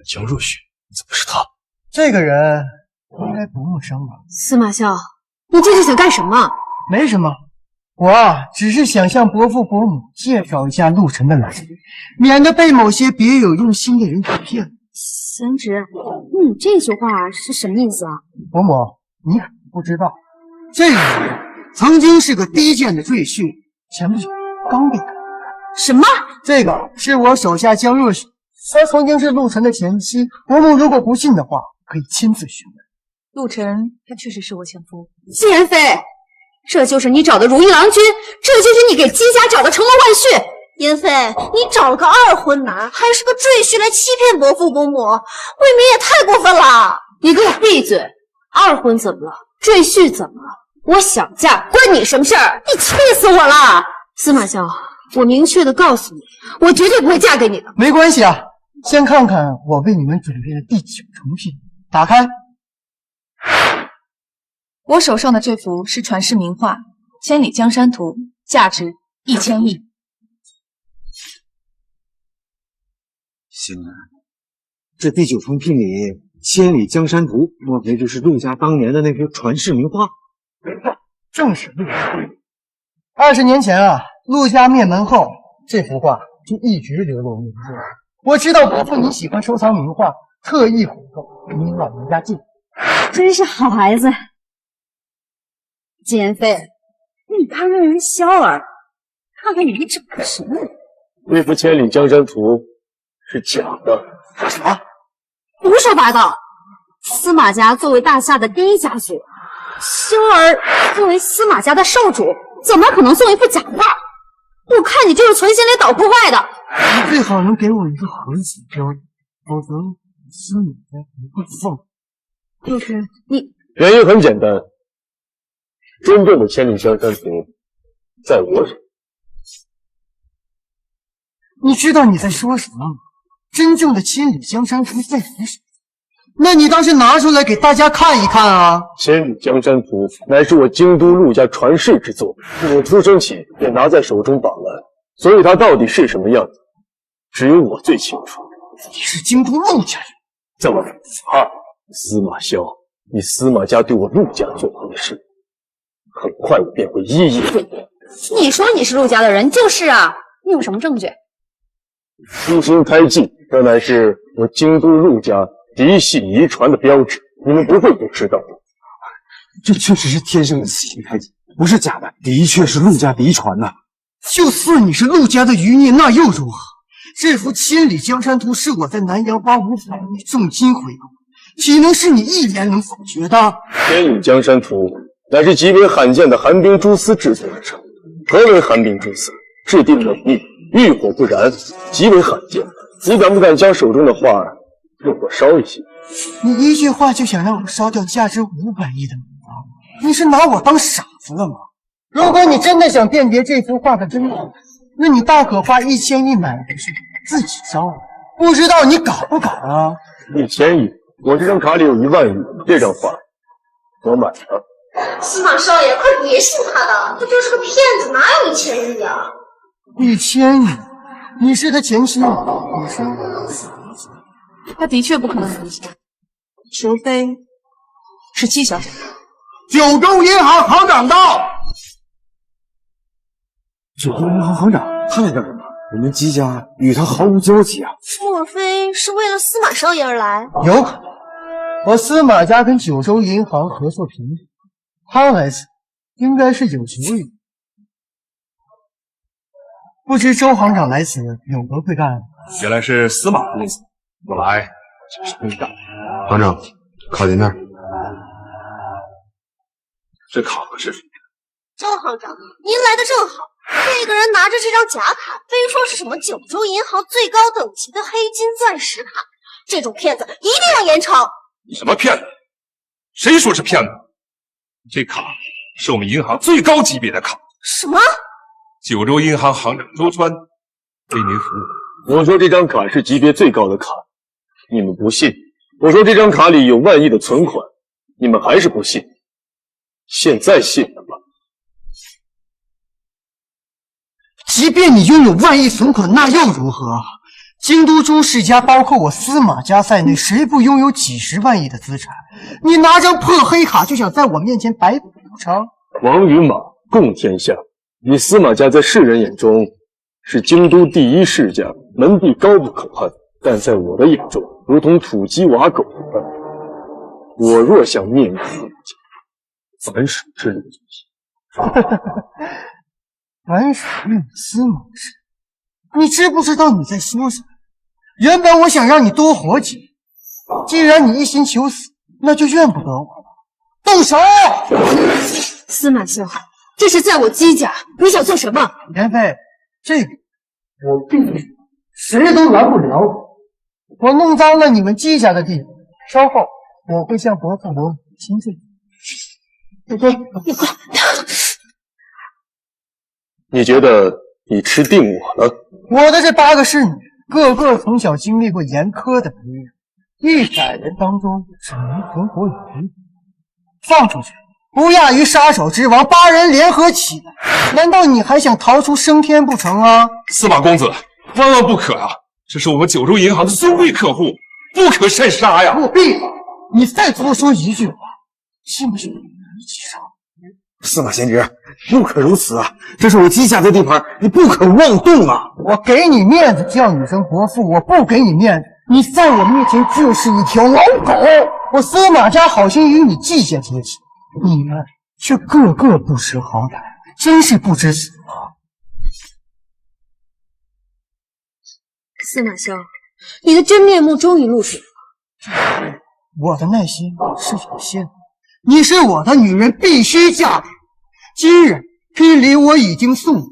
江若雪，怎么是他？这个人应该不陌生吧？司马萧，你这是想干什么？没什么，我只是想向伯父伯母介绍一下陆晨的来历，免得被某些别有用心的人给骗了。贤侄，你这句话是什么意思啊？伯母，你可不知道，这个人曾经是个低贱的赘婿，前不久刚被赶。什么？这个是我手下江若雪，她曾经是陆晨的前妻。伯母如果不信的话，可以亲自询问。陆晨，他确实是我前夫。季妍飞，这就是你找的如意郎君，这就是你给姬家找的承蒙万婿。妍飞，你找了个二婚男，还是个赘婿来欺骗伯父伯母，未免也太过分了！你给我闭嘴！二婚怎么了？赘婿怎么了？我想嫁，关你什么事儿？你气死我了！司马萧，我明确的告诉你，我绝对不会嫁给你的。没关系啊，先看看我为你们准备的第9重聘，打开。我手上的这幅是传世名画《千里江山图》，价值1000亿。行啊，这第9重聘里《千里江山图》，莫非就是陆家当年的那幅传世名画？没错，正是陆家。20年前啊，陆家灭门后，这幅画就一直流落民间。我知道伯父你喜欢收藏名画，特意回购给您老人家进。真是好孩子。季妍飞，你看看人萧儿，看看你长得什么人？那幅《千里江山图》是假的。什么？胡说八道！司马家作为大夏的第一家族，萧儿作为司马家的少主，怎么可能送一幅假画？我看你就是存心来捣破坏的。你最好能给我一个合理标准，否则司马家不会放。就是你，原因很简单，真正的《千里江山图》在我手。你知道你在说什么吗？真正的《千里江山图》在你手，那你倒是拿出来给大家看一看啊！《千里江山图》乃是我京都陆家传世之作，自我出生起便拿在手中把玩，所以它到底是什么样子，只有我最清楚。你是京都陆家人，怎么司马萧，你司马家对我陆家做过的事，很快我便会一一悔过。你说你是陆家的人，就是啊，你有什么证据？书心胎记，这乃是我京都陆家嫡系遗传的标志，你们不会不知道的。这确实是天生的私心胎记，不是假的，的确是陆家嫡传呐。就算你是陆家的余孽，那又如何？这幅《千里江山图》是我在南阳花5百亿重金回购，岂能是你一言能否决的？《千里江山图》乃是极为罕见的寒冰蛛丝制作而成。何为寒冰蛛丝？质地冷硬，遇火不燃，极为罕见。你敢不敢将手中的画用火烧一些？你一句话就想让我烧掉价值500亿的名画，你是拿我当傻子了吗？如果你真的想辨别这幅画的真伪，那你大可花1000亿买回去自己烧了。不知道你敢不敢啊？1000亿，我这张卡里有1万亿，这张画我买了。司马少爷，快别信他的，他就是个骗子，哪有1000亿啊？1000亿？你是他前妻，你是？他的确不可能离家，除非是姬小姐。九州银行行长到。九州银行行长，他来干什么？我们姬家与他毫无交集啊！莫非是为了司马少爷而来？有可能，我司马家跟九州银行合作频繁，他来此应该是有求于。不知周行长来此有何贵干？原来是司马公子，我来就是公干。行长，卡在那儿。这卡可是周行长，您来的正好。这个人拿着这张假卡，非说是什么九州银行最高等级的黑金钻石卡，这种骗子一定要严惩。什么骗子？谁说是骗子？这卡是我们银行最高级别的卡。什么？九州银行行长周川为您服务。我说这张卡是级别最高的卡，你们不信；我说这张卡里有1万亿的存款，你们还是不信。现在信了吧？即便你拥有1万亿存款，那又如何？京都朱氏家，包括我司马家在内，谁不拥有几10万亿的资产？你拿张破黑卡就想在我面前白虎不成？王与马共天下，你司马家在世人眼中是京都第一世家，门第高不可攀，但在我的眼中，如同土鸡瓦狗一般。我若想灭你司马家，反蜀之路就行。反蜀灭司马氏，你知不知道你在说什么？原本我想让你多活几年，既然你一心求死，那就怨不得我了。动手！司马萧，这是在我姬家，你想做什么？元妃，这个我必须，谁都拦不了我。我弄脏了你们姬家的地方，稍后我会向伯父伯母亲罪。元妃，你快！你觉得你吃定我了？我的这8个侍女，个个从小经历过严苛的培养，100人当中只能存活1人，放出去不亚于杀手之王，8人联合起来，难道你还想逃出升天不成啊？司马公子，万万不可啊！这是我们九州银行的尊贵客户，不可擅杀呀！给我闭嘴！你再多说一句话，信不信一起杀？司马贤侄，不可如此啊！这是我姬家的地盘，你不可妄动啊！我给你面子叫你声伯父，我不给你面子，你在我面前就是一条老狗。我司马家好心与你季家结亲，你们却个个不识好歹，真是不知死活。司马萧，你的真面目终于露水了。我的耐心是有限的，你是我的女人，必须嫁给。今日聘礼我已经送了，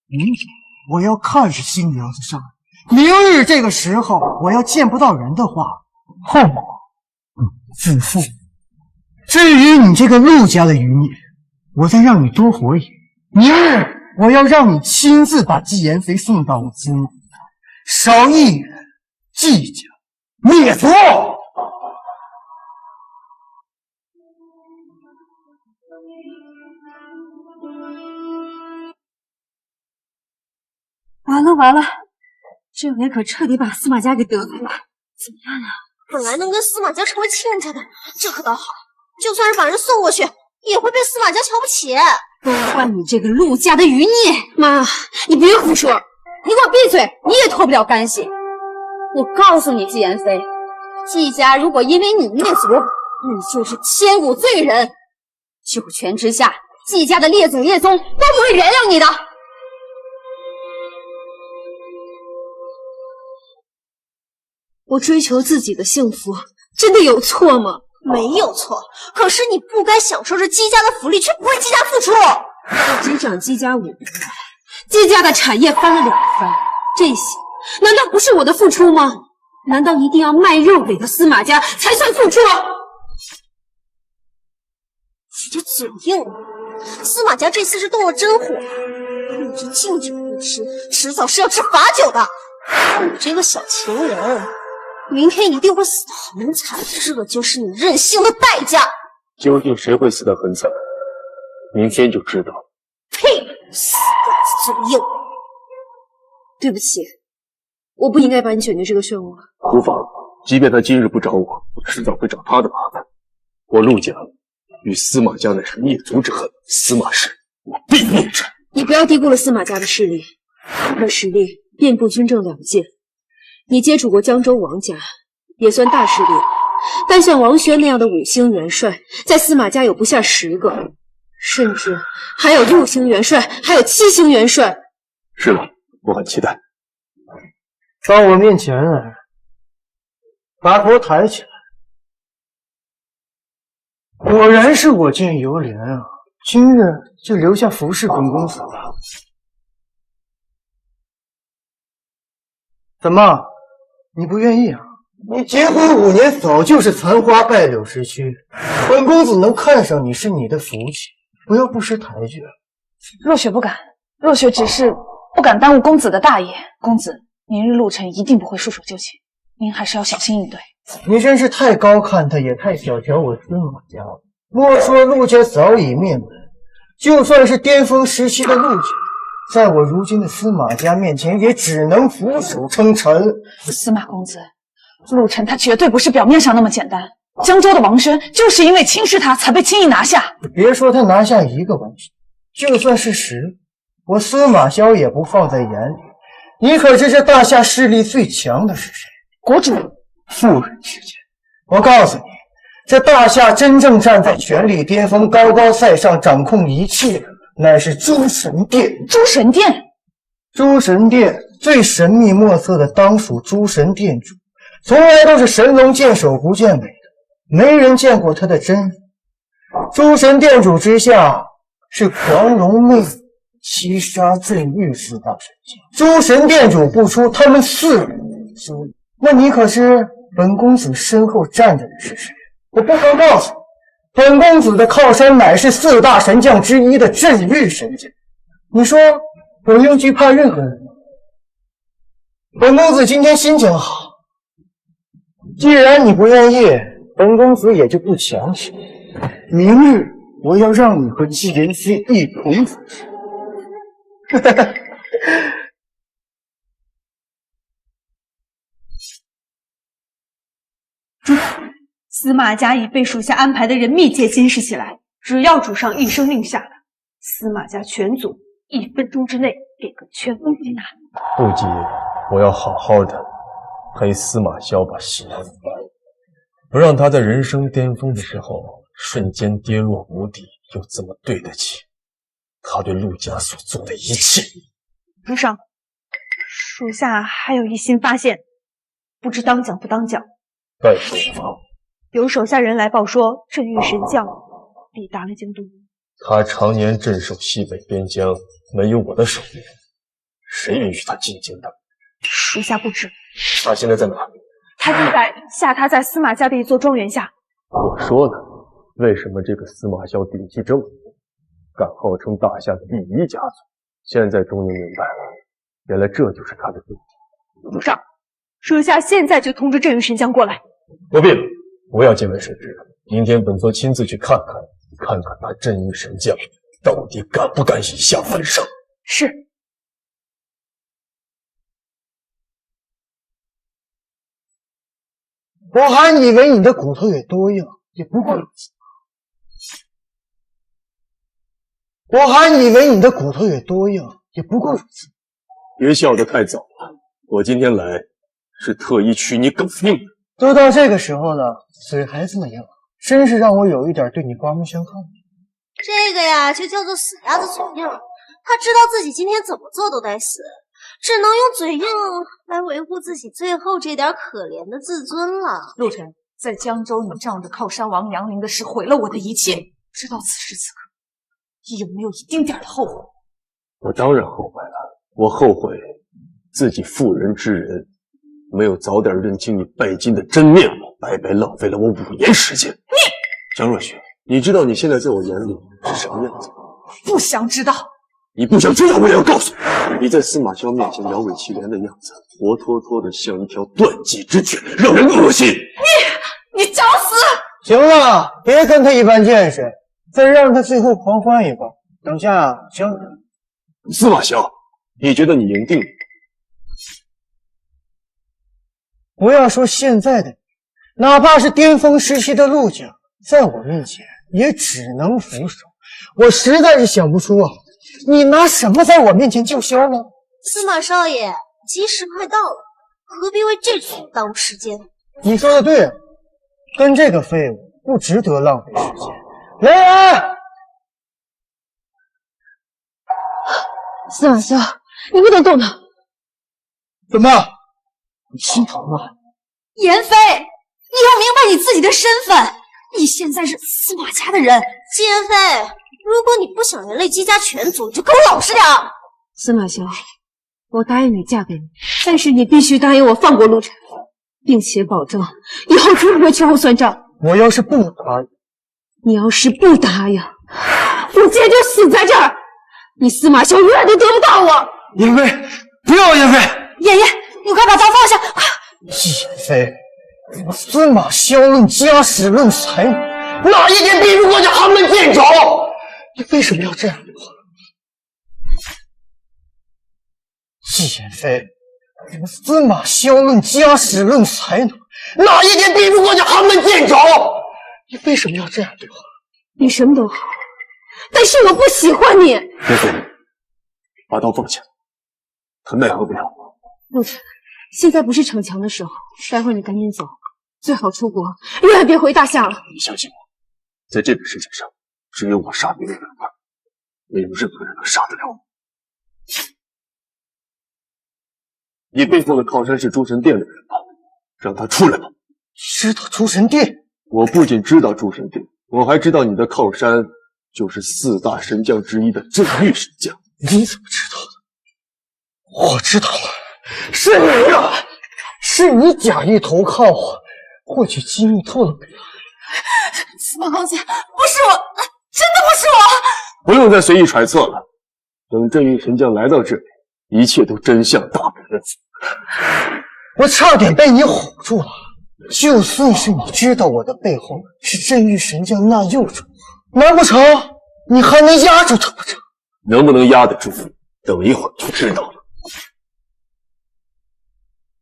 明天我要看着新娘子上来，明日这个时候我要见不到人的话，后果自负。至于你这个陆家的余孽，我再让你多活一年，明日我要让你亲自把季妍飞送到我司马家，少一人，季家灭族。完了完了，这回可彻底把司马家给得罪了。怎么样啊？本来能跟司马家成为亲家的，这可倒好，就算是把人送过去，也会被司马家瞧不起。都怪你这个陆家的余孽！妈，你别胡说，你给我闭嘴！你也脱不了干系。我告诉你，季妍飞，季家如果因为你灭族，你就是千古罪人。九泉之下，季家的列祖列宗都不会原谅你的。我追求自己的幸福，真的有错吗？没有错，可是你不该享受着姬家的福利，却不为姬家付出。我只长姬家5年，姬家的产业翻了2番，这些难道不是我的付出吗？难道一定要卖肉给到司马家才算付出？你这嘴硬，司马家这次是动了真火，你这禁止不吃，迟早是要吃罚酒的。你这个小情人，明天一定会死得很惨，这就是你任性的代价。究竟谁会死得很惨，明天就知道。呸！死鸭子嘴硬。对不起，我不应该把你卷进这个漩涡。无妨，即便他今日不找我，我迟早会找他的麻烦。我陆家与司马家乃是灭族之恨，司马氏我必灭之。你不要低估了司马家的势力，他的实力遍布军政2界。你接触过江州王家，也算大势力了。但像王轩那样的5星元帅，在司马家有不下10个，甚至还有6星元帅，还有7星元帅。是的，我很期待。到我面前来，把头抬起来。果然是我见犹怜啊！今日就留下服侍本公子吧。怎么，你不愿意啊？你结婚5年，早就是残花败柳之躯。本公子能看上你是你的福气，不要不识抬举。若雪不敢，若雪只是不敢耽误公子的大业。公子，明日陆晨一定不会束手就擒，您还是要小心应对。你真是太高看他，也太小瞧我司马家了。莫说陆家早已灭门，就算是巅峰时期的陆家，在我如今的司马家面前，也只能俯首称臣。司马公子，陆晨他绝对不是表面上那么简单。江州的王轩就是因为轻视他，才被轻易拿下。别说他拿下1个王轩，就算是10，我司马萧也不放在眼里。你可知这大夏势力最强的是谁？国主，妇人之见。我告诉你，这大夏真正站在权力巅峰、高高在上、掌控一切的，乃是诸神殿。诸神殿，诸神殿最神秘莫测的，当属诸神殿主，从来都是神龙见首不见尾的，没人见过他的真人。诸神殿主之下是狂龙魅影、七杀镇狱四大神将，诸神殿主不出，他们4人输。那你可知本公子身后站着的是谁？我不妨告诉你，本公子的靠山乃是4大神将之一的镇狱神将。你说我用惧怕任何人吗？本公子今天心情好，既然你不愿意，本公子也就不强求。明日我要让你和纪言飞一同死。司马家已被属下安排的人密切监视起来，只要主上一声令下达，司马家全族1分钟之内给个全部归纳。不急，我要好好的陪司马萧把戏弄完，不让他在人生巅峰的时候瞬间跌落谷底，又怎么对得起他对陆家所做的一切？主上，属下还有一新发现，不知当讲不当讲。拜何方？有手下人来报说，镇狱神将抵达了京都。他常年镇守西北边疆，没有我的手令，谁允许他进京的？属下不知。他现在在哪？他就在下榻在司马家的一座庄园下。我说呢，为什么这个司马萧底气这么足，敢号称大夏的第1家族？现在终于明白了，原来这就是他的目的。主上，属下现在就通知镇狱神将过来。不必了，我要见闻圣旨，明天本座亲自去看看那镇狱神将到底敢不敢以下犯上。是。我还以为你的骨头有多硬，也不过如此。我还以为你的骨头有多硬，也不过如此。别笑得太早了，我今天来是特意取你狗命的。都到这个时候了，嘴还这么硬，真是让我有一点对你刮目相看。这个呀，就叫做死鸭子嘴硬。他知道自己今天怎么做都得死，只能用嘴硬来维护自己最后这点可怜的自尊了。陆晨，在江州你仗着靠山王杨凌的事毁了我的一切，知道此时此刻你有没有一丁点的后悔？我当然后悔了，我后悔自己妇人之仁，没有早点认清你拜金的真面目，白白浪费了我5年时间。江若雪，你知道你现在在我眼里是什么样子吗？不想知道。你不想知道，我也要告诉你，你在司马萧面前摇尾乞怜的样子，活脱脱的像一条断脊之犬，让人恶心。你找死！行了，别跟他一般见识，再让他最后狂欢一把。等下行。司马萧，你觉得你赢定了？不要说现在的你，哪怕是巅峰时期的陆家，在我面前也只能俯首。我实在是想不出啊，你拿什么在我面前叫嚣呢？司马少爷，吉时快到了，何必为这种耽误时间？你说的对啊，跟这个废物不值得浪费时间。来，司马萧，你不能动他。怎么？你心疼吗？颜飞，你要明白你自己的身份，你现在是司马家的人。季颜飞，如果你不想连累姬家全族，你就给我老实点。司马萧，我答应你嫁给你，但是你必须答应我放过陆晨，并且保证以后绝不会秋后算账。我要是不答应，你要是不答应，我今天就死在这儿，你司马萧永远都得不到我。颜飞，不要颜飞！爷爷，你快把刀放下！快！季颜飞，司马萧论家史论才能，哪一点比不过这寒门剑肘？你为什么要这样对我？季颜飞，司马萧论家史论才能，哪一点比不过这寒门剑肘？你为什么要这样对我？你什么都好，但是我不喜欢你。颜飞，把刀放下，他奈何不了我。陆晨，现在不是逞强的时候，待会儿你赶紧走，最好出国，永远别回大夏了。你相信我，在这个世界上，只有我杀你的人了，没有任何人能杀得了我。你背后的靠山是诸神殿的人吧？让他出来吧。知道诸神殿？我不仅知道诸神殿，我还知道你的靠山就是4大神将之一的镇狱神将。你怎么知道的？我知道了，是你呀！是你假意投靠我，获取机密透了北岸。司马公子，不是我，真的不是我。不用再随意揣测了，等镇狱神将来到这里，一切都真相大白了。我差点被你唬住了。就算是你知道我的背后是镇狱神将，那又如何？难不成你还能压住他不成？能不能压得住，等一会儿就知道了。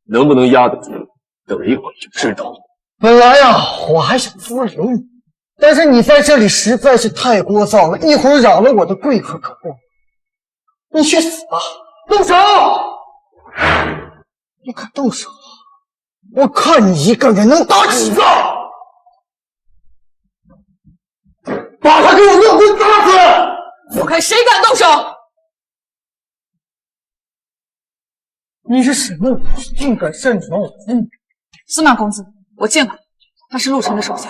能不能压得住，等一会儿就知道了。本来呀，我还想捉留你，但是你在这里实在是太聒噪了，一会儿扰了我的贵客可不好。你去死吧，动手！你敢动手？我看你一个人能打几个！把他给我用棍打死！我看谁敢动手！你是什么人？竟敢擅闯我的地？司马公子，我见过他，是陆晨的手下。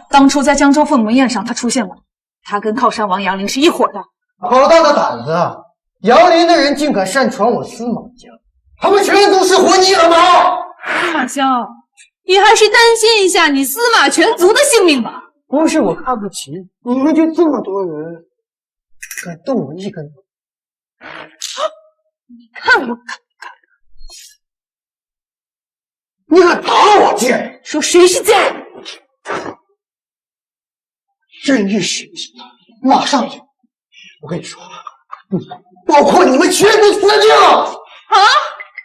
当初在江州凤鸣宴上，他出现了。他跟靠山王杨凌是一伙的。好大的胆子啊！杨凌的人竟敢擅闯我司马家，他们全族是活腻了吗？司马萧，你还是担心一下你司马全族的性命吧。不是我看不起你们，就这么多人，敢动我一根？你看我敢不敢？你敢打我贱人！说谁是贱人？镇狱神将马上有！我跟你说，包括你们全部死掉！啊！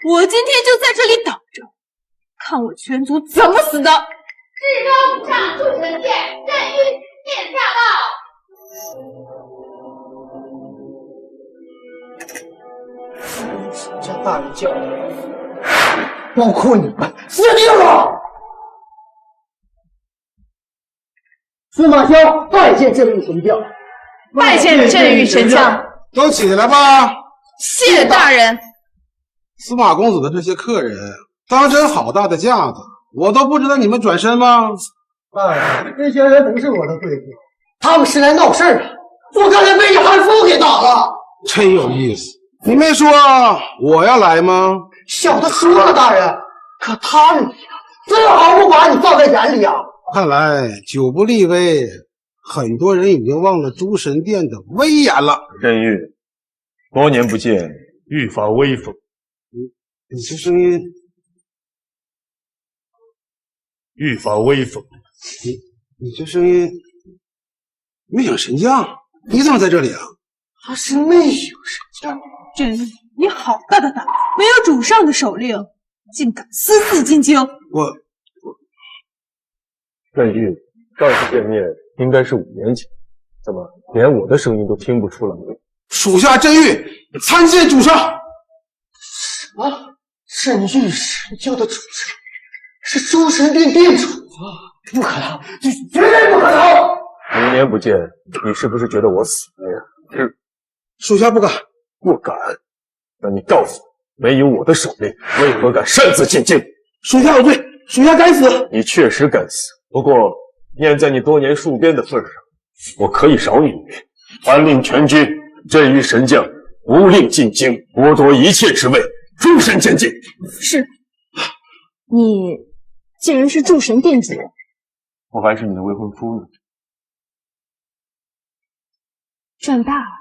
我今天就在这里等着，看我全族怎么死的！至高无上诸神殿，镇狱殿驾到！神将大人叫我，包括你们死定了！司马萧拜见镇狱神将，拜见镇狱神将。都起来吧！谢大人。司马公子的这些客人当真好大的架子，我都不知道你们转身吗？哎，这些人不是我的贵客，他们是来闹事的。我刚才被你汉夫给打了，真有意思。你没说我要来吗？小的说了，大人，可他们丝毫不把你放在眼里啊！看来久不立威，很多人已经忘了诸神殿的威严了。镇狱，多年不见，愈发威风。你这声音愈发威风。你这声音，魅影神将，你怎么在这里啊？他是魅影神将。镇狱，你好大的胆，没有主上的手令，竟敢私自进京！镇狱，上次见面应该是5年前，怎么连我的声音都听不出来？属下镇狱参见主上。什么？镇狱神教的主神是诸神殿殿主啊！不可能，这绝对不可能！5年不见，你是不是觉得我死了呀？属下不敢。不敢？那你告诉我，没有我的手令，为何敢擅自进京？属下有罪，属下该死。你确实该死，不过念在你多年戍边的份上，我可以饶你一命，传令全军，镇狱神将无令进京，剥夺一切职位，诸神监禁。是，你竟然是诸神殿主，我还是你的未婚夫呢。赚大了。